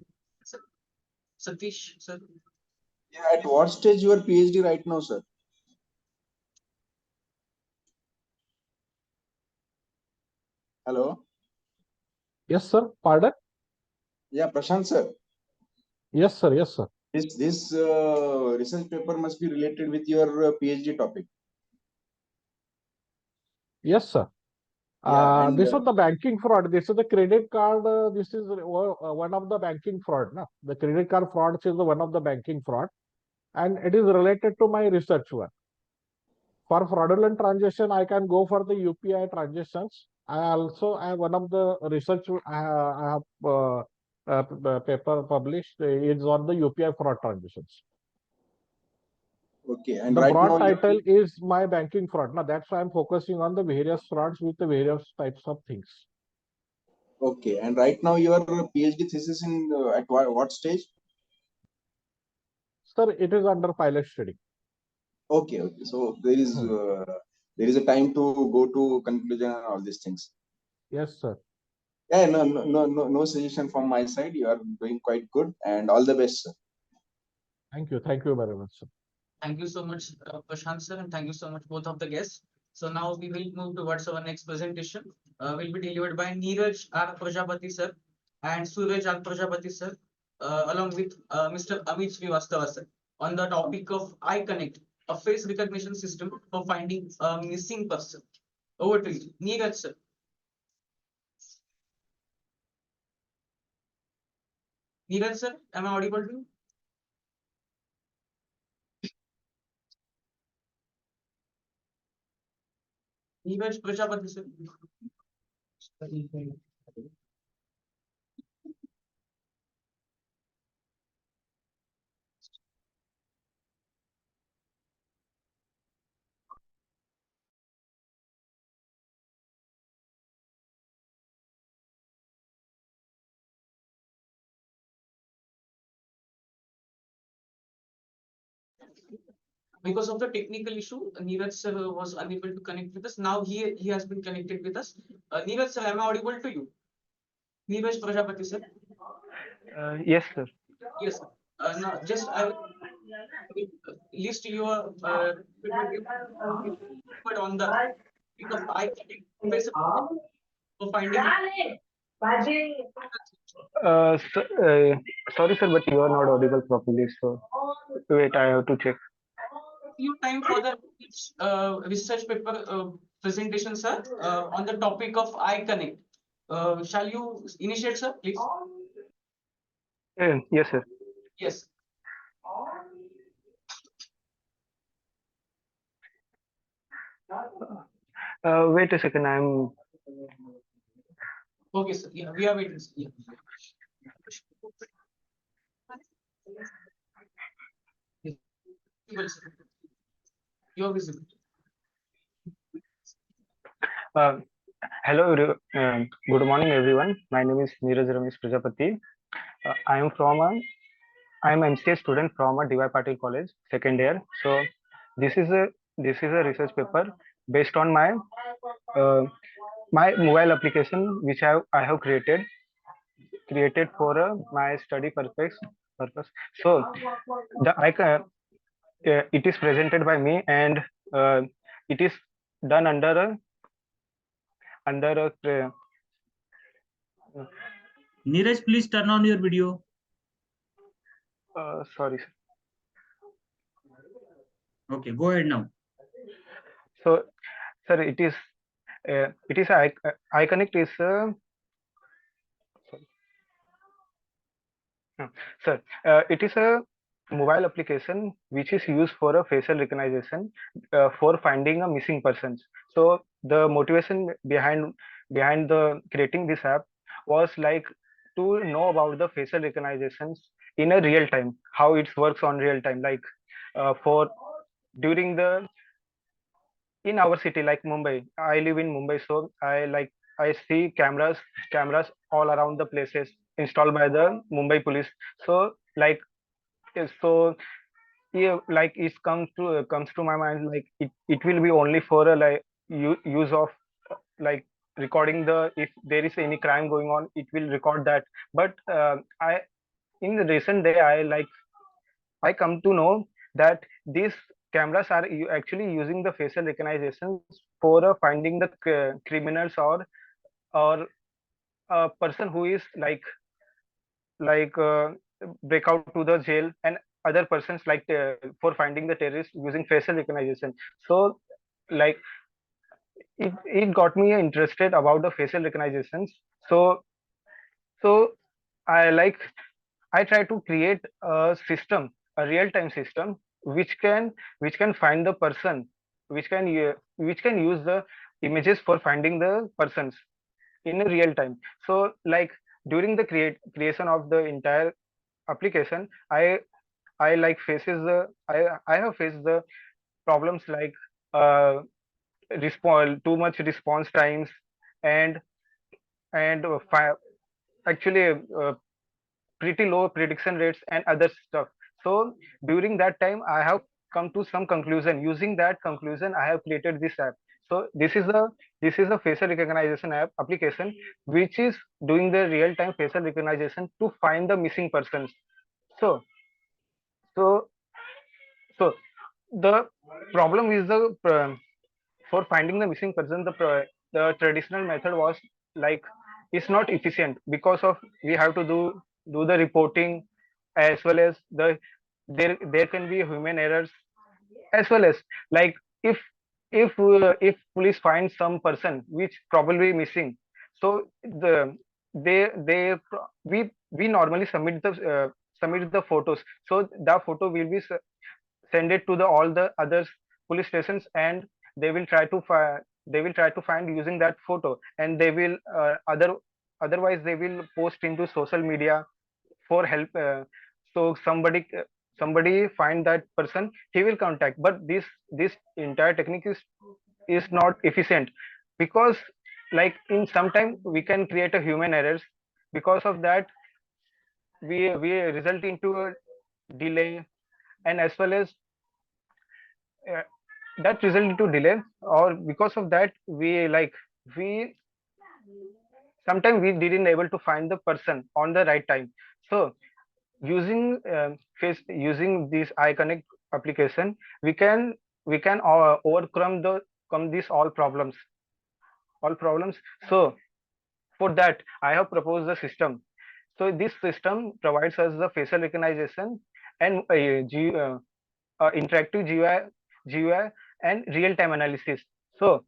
Satish, sir. Yeah, at what stage your PhD right now, sir? Hello. Yes, sir. Pardon? Yeah, Prashant sir. Yes, sir. Yes, sir. This research paper must be related with your PhD topic. Yes, sir. Yeah, and This is the banking fraud. This is the credit card. This is one of the banking fraud. No? The credit card fraud is the one of the banking fraud, and it is related to my research work. For fraudulent transaction, I can go for the UPI transactions. I have one of the research I have paper published is on the UPI fraud transactions. okay, and The right broad now title is my banking fraud. Now that's why I'm focusing on the various frauds with the various types of things. okay, and right now your PhD thesis in at what stage? Sir, it is under pilot study. Okay, okay. So there is a time to go to conclusion and all these things. Yes, sir. Yeah, no suggestion from my side. You are doing quite good, and all the best, sir. Thank you. Thank you very much, sir. Thank you so much, Prashant sir, and thank you so much both of the guests. So now we will move towards our next presentation. Will be delivered by Neeraj R. Prajapati sir and Suraj R. Prajapati sir, along with Mr. Amit Srivastava sir, on the topic of iConnect, a face recognition system for finding a missing person. Over to you, Neeraj sir. Neeraj sir, am I audible to you? Neeraj Prajapati sir. Because of the technical issue, Neeraj sir was unable to connect with us. Now he has been connected with us. Neeraj sir, am I audible to you? Neeraj Prajapati sir. Yes, sir. Yes. Now just I will list your but on the because I can for finding Sorry, sir, but you are not audible properly. So wait, I have to check. few time for the research paper presentation, sir, on the topic of iConnect. Shall you initiate, sir, please? Yes, sir. Yes. Wait a second. I'm. Okay, sir. Yeah, we are waiting. Sir. Yeah. Visible, sir. You're visible. Hello, good morning, everyone. My name is Neeraj Ramesh Prajapati. I am MCA student from a DYPIMR college, second year. So this is a research paper based on my my mobile application which I have created for my study purpose. So the icon it is presented by me, and it is done under a Neeraj, please turn on your video. sorry, sir. Okay, go ahead now. So sir, it is iConnect is sir, it is a mobile application which is used for a facial recognition for finding a missing persons. So the motivation behind the creating this app was like to know about the facial recognitions in a real time, how it works on real time, like for during the in our city like Mumbai. I live in Mumbai, so I see cameras all around the places installed by the Mumbai police. So so yeah, like comes to my mind, like it will be only for a use of like recording the if there is any crime going on, it will record that. But I in the recent day I come to know that these cameras are actually using the facial recognition for finding the criminals or a person who is like break out to the jail and other persons for finding the terrorists using facial recognition. So like it got me interested about the facial recognitions. So I like I try to create a system, a real-time system, which can find the person, which can use the images for finding the persons in a real time. So like during the creation of the entire application, I like faces the I have faced the problems like uh respond too much response times and actually pretty low prediction rates and other stuff. So during that time, I have come to some conclusion. Using that conclusion, I have created this app. So this is a facial recognition app application which is doing the real time facial recognition to find the missing persons. So so so the problem is for finding the missing person, the traditional method was like is not efficient because of we have to do the reporting, as well as there can be human errors, as well as like if if police find some person which probably missing, so we normally submit the photos, so the photo will be send it to all the other police stations, and they will try to find using that photo, and they will otherwise they will post into social media for help. So somebody find that person, he will contact, but this entire technique is not efficient, because like in some time we can create a human errors. Because of that, we result into a delay, and as well as uh, that result into delay, or because of that we sometimes we didn't able to find the person on the right time. So using using this iConnect application, we can overcome come these all problems. So for that, I have proposed the system. So this system provides us the facial recognition and interactive GUI and real-time analysis. So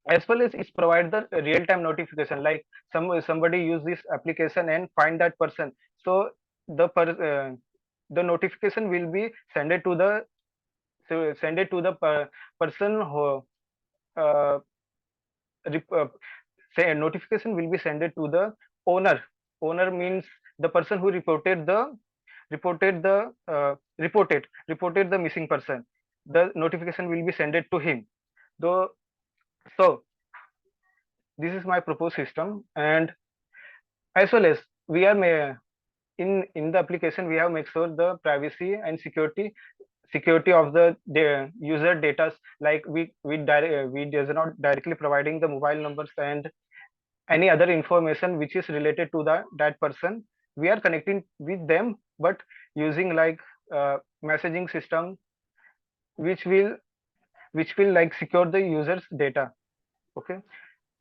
as well as it's provide the real-time notification, like somebody use this application and find that person. So the notification will be send it to the person who uh, say notification will be sent to the owner. Owner means the person who reported the missing person. The notification will be sent to him. Though, so this is my proposed system, and as well as we are in the application we have make sure the privacy and security of the user data, like we does not directly providing the mobile numbers and any other information which is related to that person. We are connecting with them, but using like messaging system which will like secure the user's data. Okay.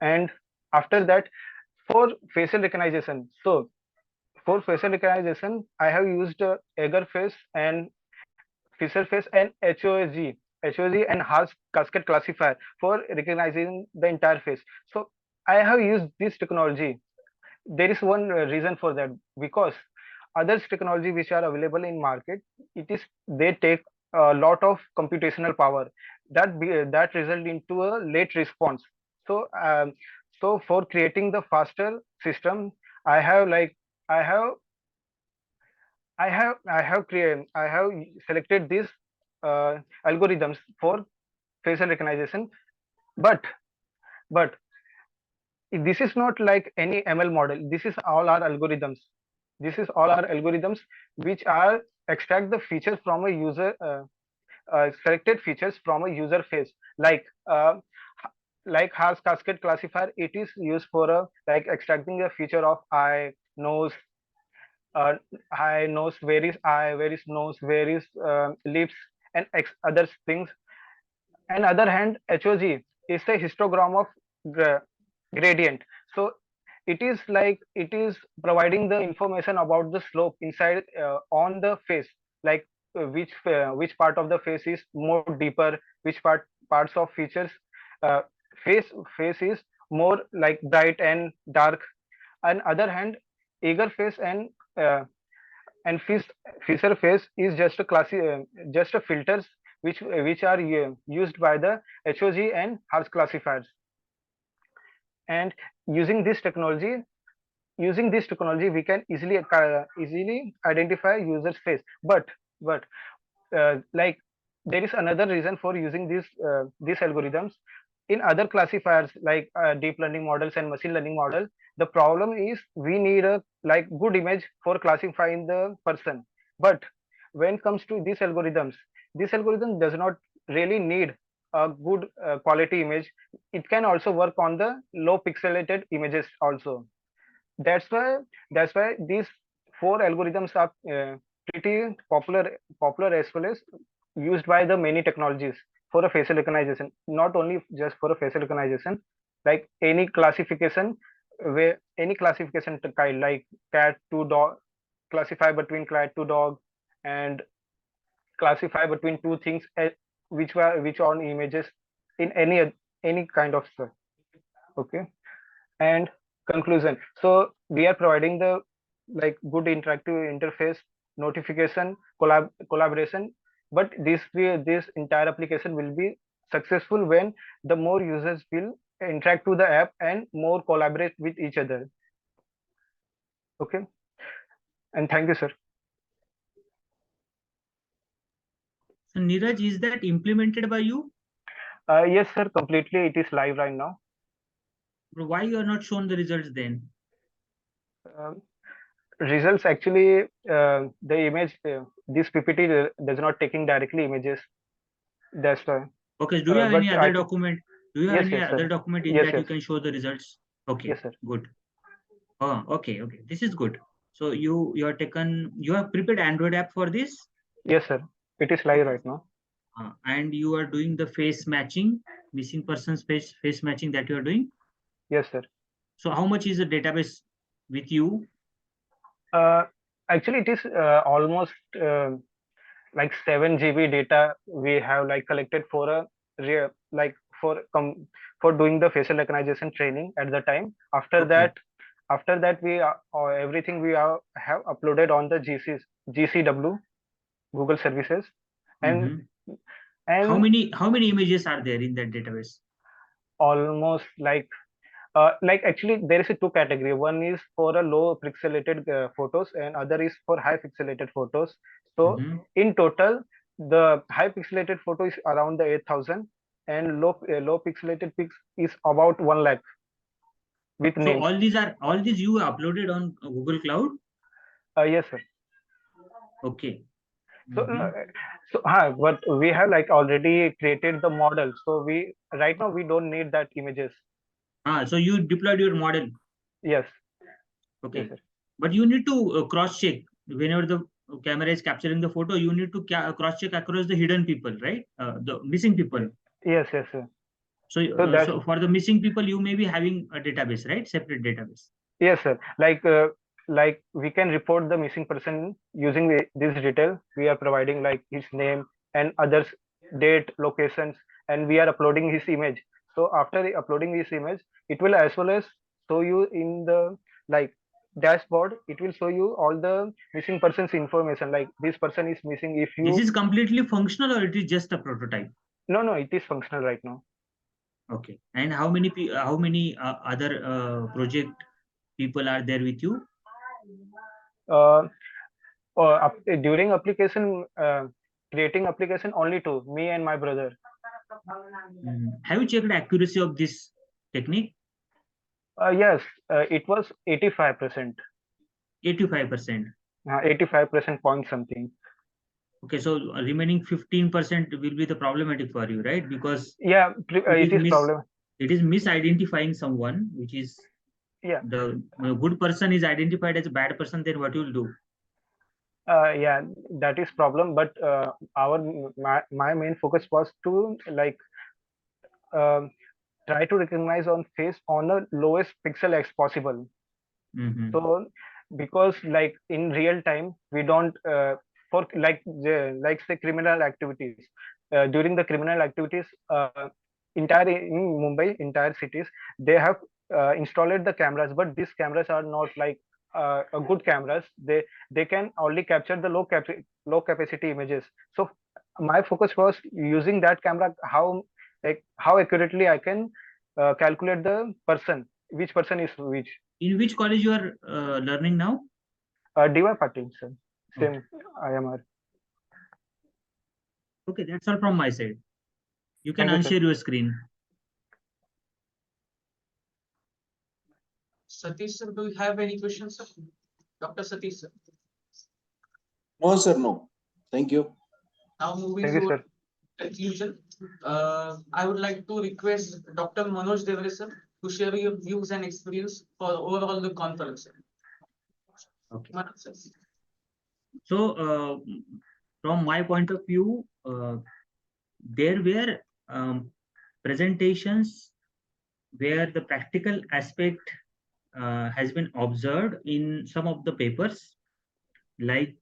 And after that, for facial recognition, so for facial recognition I have used Agar face and Fisher face and HOG and Haas cascade classifier for recognizing the entire face. So I have used this technology. There is one reason for that, because others technology which are available in market, they take a lot of computational power that result into a late response. So so for creating the faster system, I have like I have I have selected these algorithms for facial recognition, but but this is not like any ML model. This is all our algorithms. This is all our algorithms which are extract the features from a user selected features from a user face, like Haas cascade classifier. It is used for like extracting a feature of eye, nose, where is eye, where is nose, where is lips, and other things. And other hand, HOG is a histogram of gradient. So it is providing the information about the slope inside on the face, like which part of the face is more deeper, which parts of features uh, face face is more like bright and dark. On other hand, eager face and fisher face is just a just a filters which are used by the HOG and HARS classifiers. And using this technology we can easily identify user's face. But like there is another reason for using these algorithms in other classifiers, like deep learning models and machine learning model. The problem is we need a like good image for classifying the person. But when it comes to these algorithms, this algorithm does not really need a good quality image. It can also work on the low pixelated images also. That's why these four algorithms are pretty popular as well as used by the many technologies for a facial recognition. Not only just for a facial recognition, like any classification, where any classification kind, like cat to dog, classify between cat to dog, and classify between two things, which on images in any kind of stuff. Okay. And conclusion, so we are providing the like good interactive interface, notification, collaboration. But this entire application will be successful when the more users will interact to the app and more collaborate with each other. Okay, and thank you, sir. So Neeraj, is that implemented by you? Yes, sir, completely. It is live right now. Why you are not shown the results then? Results actually, the image, this PPT does not taking directly images. That's why. Okay, do you have any but other document? Do you have Yes, any yes, other sir. document in Yes, that you yes. can show the results? Okay, Yes, sir. good. Oh, okay, okay. This is good. So you have prepared Android app for this? Yes, sir. It is live right now. And you are doing the face matching, missing person's face matching that you are doing? Yes, sir. So how much is the database with you? Actually, it is almost like 7 GB data we have like collected for a like for doing the facial recognition training at the time. After Okay. that we everything we have uploaded on the GCW Google services. And How and many images are there in that database? almost like actually there is a two category. One is for a low pixelated photos, and other is for high pixelated photos. So in total, the high pixelated photo is around the 8,000, and low pixelated pics is about 1 lakh with So names. all these you uploaded on Google Cloud? Yes, sir. Okay. So but we have like already created the model, so we right now we don't need that images. So you deployed your model? Yes. Okay. Yes, sir. But you need to cross check whenever the camera is capturing the photo. You need to cross check across the hidden people, right? The missing people. Yes, yes, sir. So, so for the missing people, you may be having a database, right? Separate database. Yes, sir. Like we can report the missing person using this detail. We are providing like his name and others, date, locations, and we are uploading his image. So after uploading this image, it will as well as show you in the like dashboard. It will show you all the missing person's information. Like this person is missing. If you This is completely functional, or it is just a prototype? No, it is functional right now. Okay. And how many other project people are there with you? During application creating application, only two, me and my brother. Have you checked the accuracy of this technique? Yes, it was 85%. 85%. 85% point something. Okay, so remaining 15% will be the problematic for you, right? Because yeah, it is problem. It is misidentifying someone, which is the good person is identified as a bad person. Then what you will do? Yeah, that is problem. But my main focus was to like try to recognize on face on the lowest pixel as possible. Mhm. So because like in real time we don't for like say criminal activities, during the criminal activities, entire in Mumbai, entire cities, they have installed the cameras, but these cameras are not like a good cameras. They can only capture the low capacity images. So my focus was using that camera, how like how accurately I can calculate the person, which person is which. In which college you are learning now? DYPIMR, sir. Okay. Same IMR. Okay, that's all from my side. You can Thank you, sir. unshare your screen. Satish sir, do you have any questions, sir? Dr. Satish sir. No, sir, no. Thank you. Now moving Thank you, to sir. conclusion, I would like to request Dr. Manoj Devre sir to share your views and experience for overall the conference. Sir. Okay. Manoj, sir. So, from my point of view, there were presentations where the practical aspect has been observed in some of the papers. Like,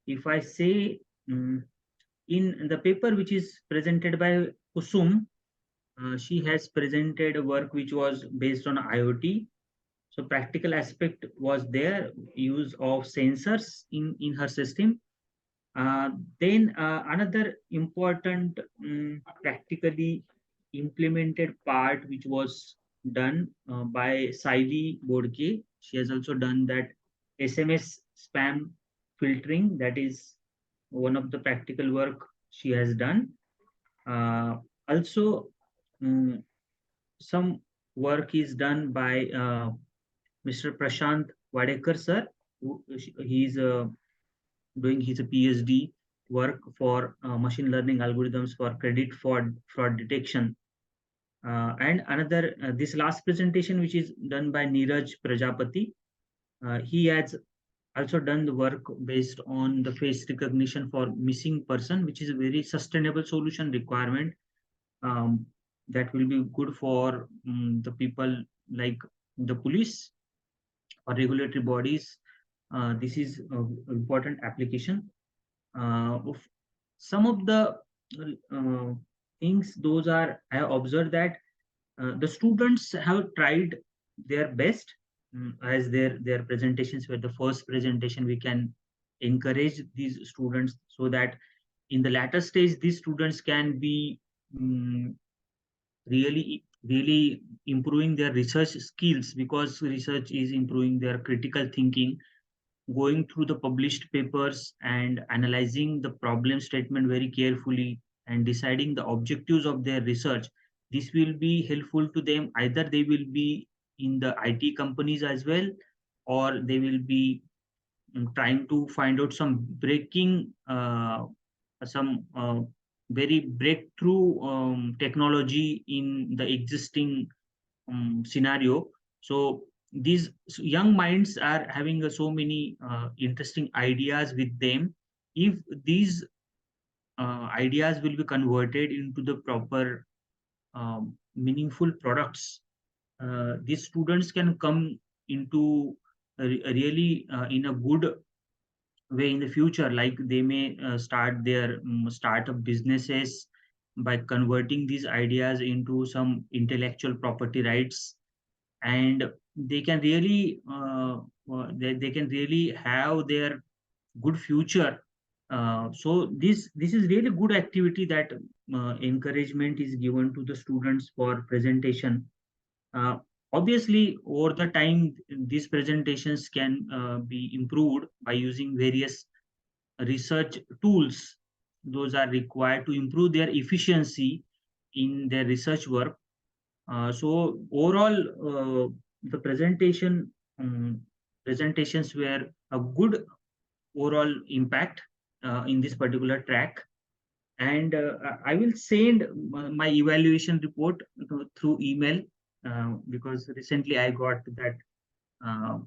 if I say, in the paper which is presented by Kusum, she has presented a work which was based on IoT. So practical aspect was there, use of sensors in her system. Then another important practically implemented part which was done by Saili Bodke. She has also done that SMS spam filtering. That is one of the practical work she has done. Also, some work is done by Mr. Prashant Wadekar sir. He is doing his PhD work for machine learning algorithms for credit fraud detection. And another, this last presentation, which is done by Neeraj Prajapati, he has also done the work based on the face recognition for missing person, which is a very sustainable solution requirement that will be good for the people like the police or regulatory bodies. This is an important application. Of some of the things, those are, I have observed that the students have tried their best, as their presentations were the first presentation. We can encourage these students so that in the latter stage these students can be really improving their research skills, because research is improving their critical thinking, going through the published papers and analyzing the problem statement very carefully and deciding the objectives of their research. This will be helpful to them. Either they will be in the IT companies as well, or they will be trying to find out some some very breakthrough technology in the existing scenario. So these young minds are having so many interesting ideas with them. If these ideas will be converted into the proper meaningful products, these students can come into really in a good way in the future. Like they may start their startup businesses by converting these ideas into some intellectual property rights, and they can really they can really have their good future. So this is really good activity that encouragement is given to the students for presentation. uh, Obviously, over the time these presentations can be improved by using various research tools. Those are required to improve their efficiency in their research work. So overall, the presentations were a good overall impact in this particular track. And I will send my evaluation report through email, because recently I got that uh,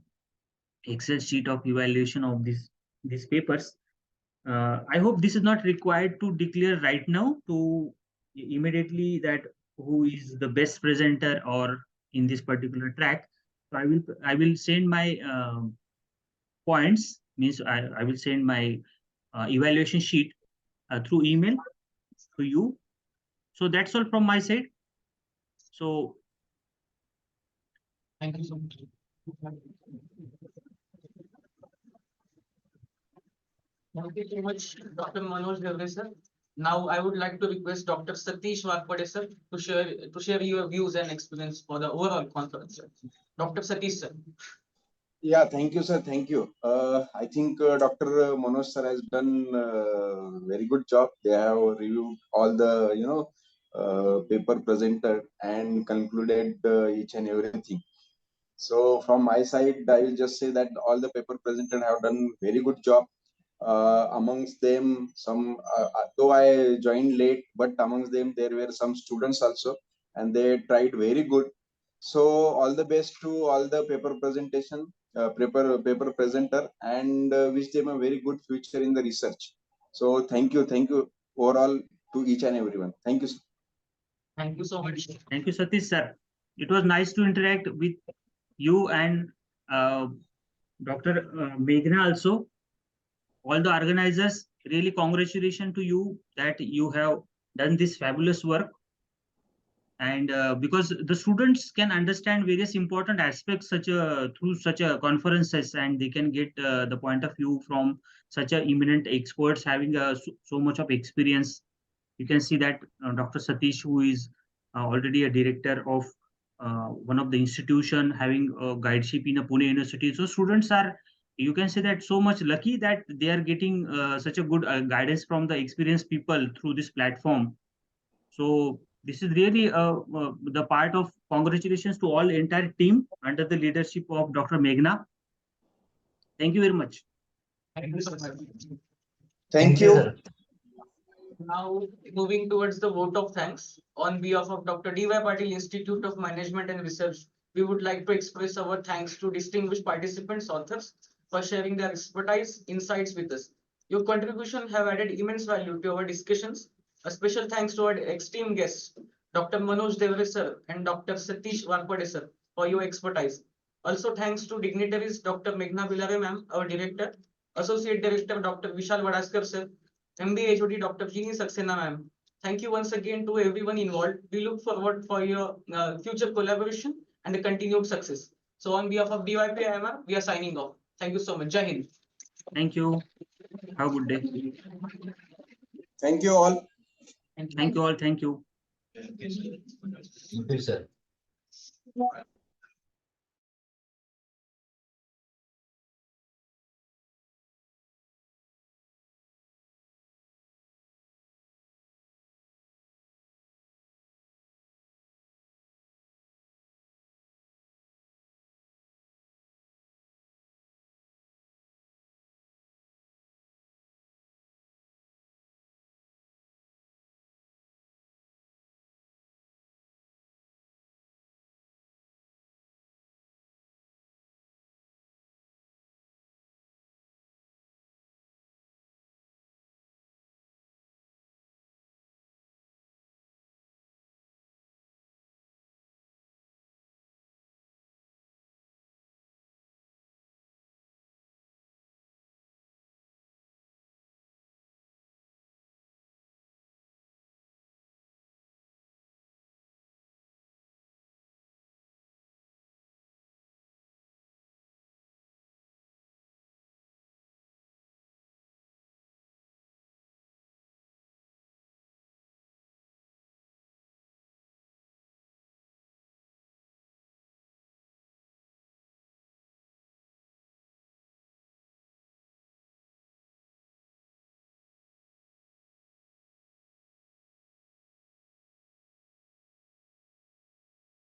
Excel sheet of evaluation of these papers. I hope this is not required to declare right now to immediately that who is the best presenter or in this particular track. So I will send my points, means I will send my evaluation sheet through email to you. So that's all from my side. So Thank you so much. Thank you so much, Dr. Manoj Devre, sir. Now I would like to request Dr. Satish Warpade, sir, to share your views and experience for the overall conference, sir. Dr. Satish, sir. Yeah, thank you, sir. Thank you. I think Dr. Manoj sir has done very good job. They have reviewed all the paper presented and concluded each and everything. So from my side, I will just say that all the paper presented have done very good job. Amongst them, some though I joined late, but amongst them there were some students also, and they tried very good. So all the best to all the paper presentation, paper presenter, and wish them a very good future in the research. So thank you overall to each and everyone. Thank you, sir. Thank you so much. thank you, Satish, sir. It was nice to interact with you and Dr. Meghna also. All the organizers, really congratulations to you that you have done this fabulous work. And because the students can understand various important aspects through such a conferences, and they can get the point of view from such a eminent experts having so much of experience. You can see that Dr. Satish, who is already a director of one of the institution having a guideship in a Pune University. So students are, you can say that, so much lucky that they are getting such a good guidance from the experienced people through this platform. So this is really the part of congratulations to all entire team under the leadership of Dr. Meghna. Thank you very much. Thank you so much. Thank you. Now, moving towards the vote of thanks, on behalf of Dr. D.Y. Patil Institute of Management and Research, we would like to express our thanks to distinguished participants, authors, for sharing their expertise, insights with us. Your contribution have added immense value to our discussions. A special thanks to our esteemed guests, Dr. Manoj Devre sir and Dr. Satish Warpade sir, for your expertise. Also thanks to dignitaries Dr. Meghna Bilare ma'am, our director, Associate Director Dr. Vishal Vadaskar sir, MBA HOD Dr. Jeannie Saxena ma'am. Thank you once again to everyone involved. We look forward for your future collaboration and the continued success. So on behalf of DYPIMR, we are signing off. Thank you so much. Jai Hind. Thank you. Have a good day. Thank you all. Thank you all. Thank you. Thank you, sir.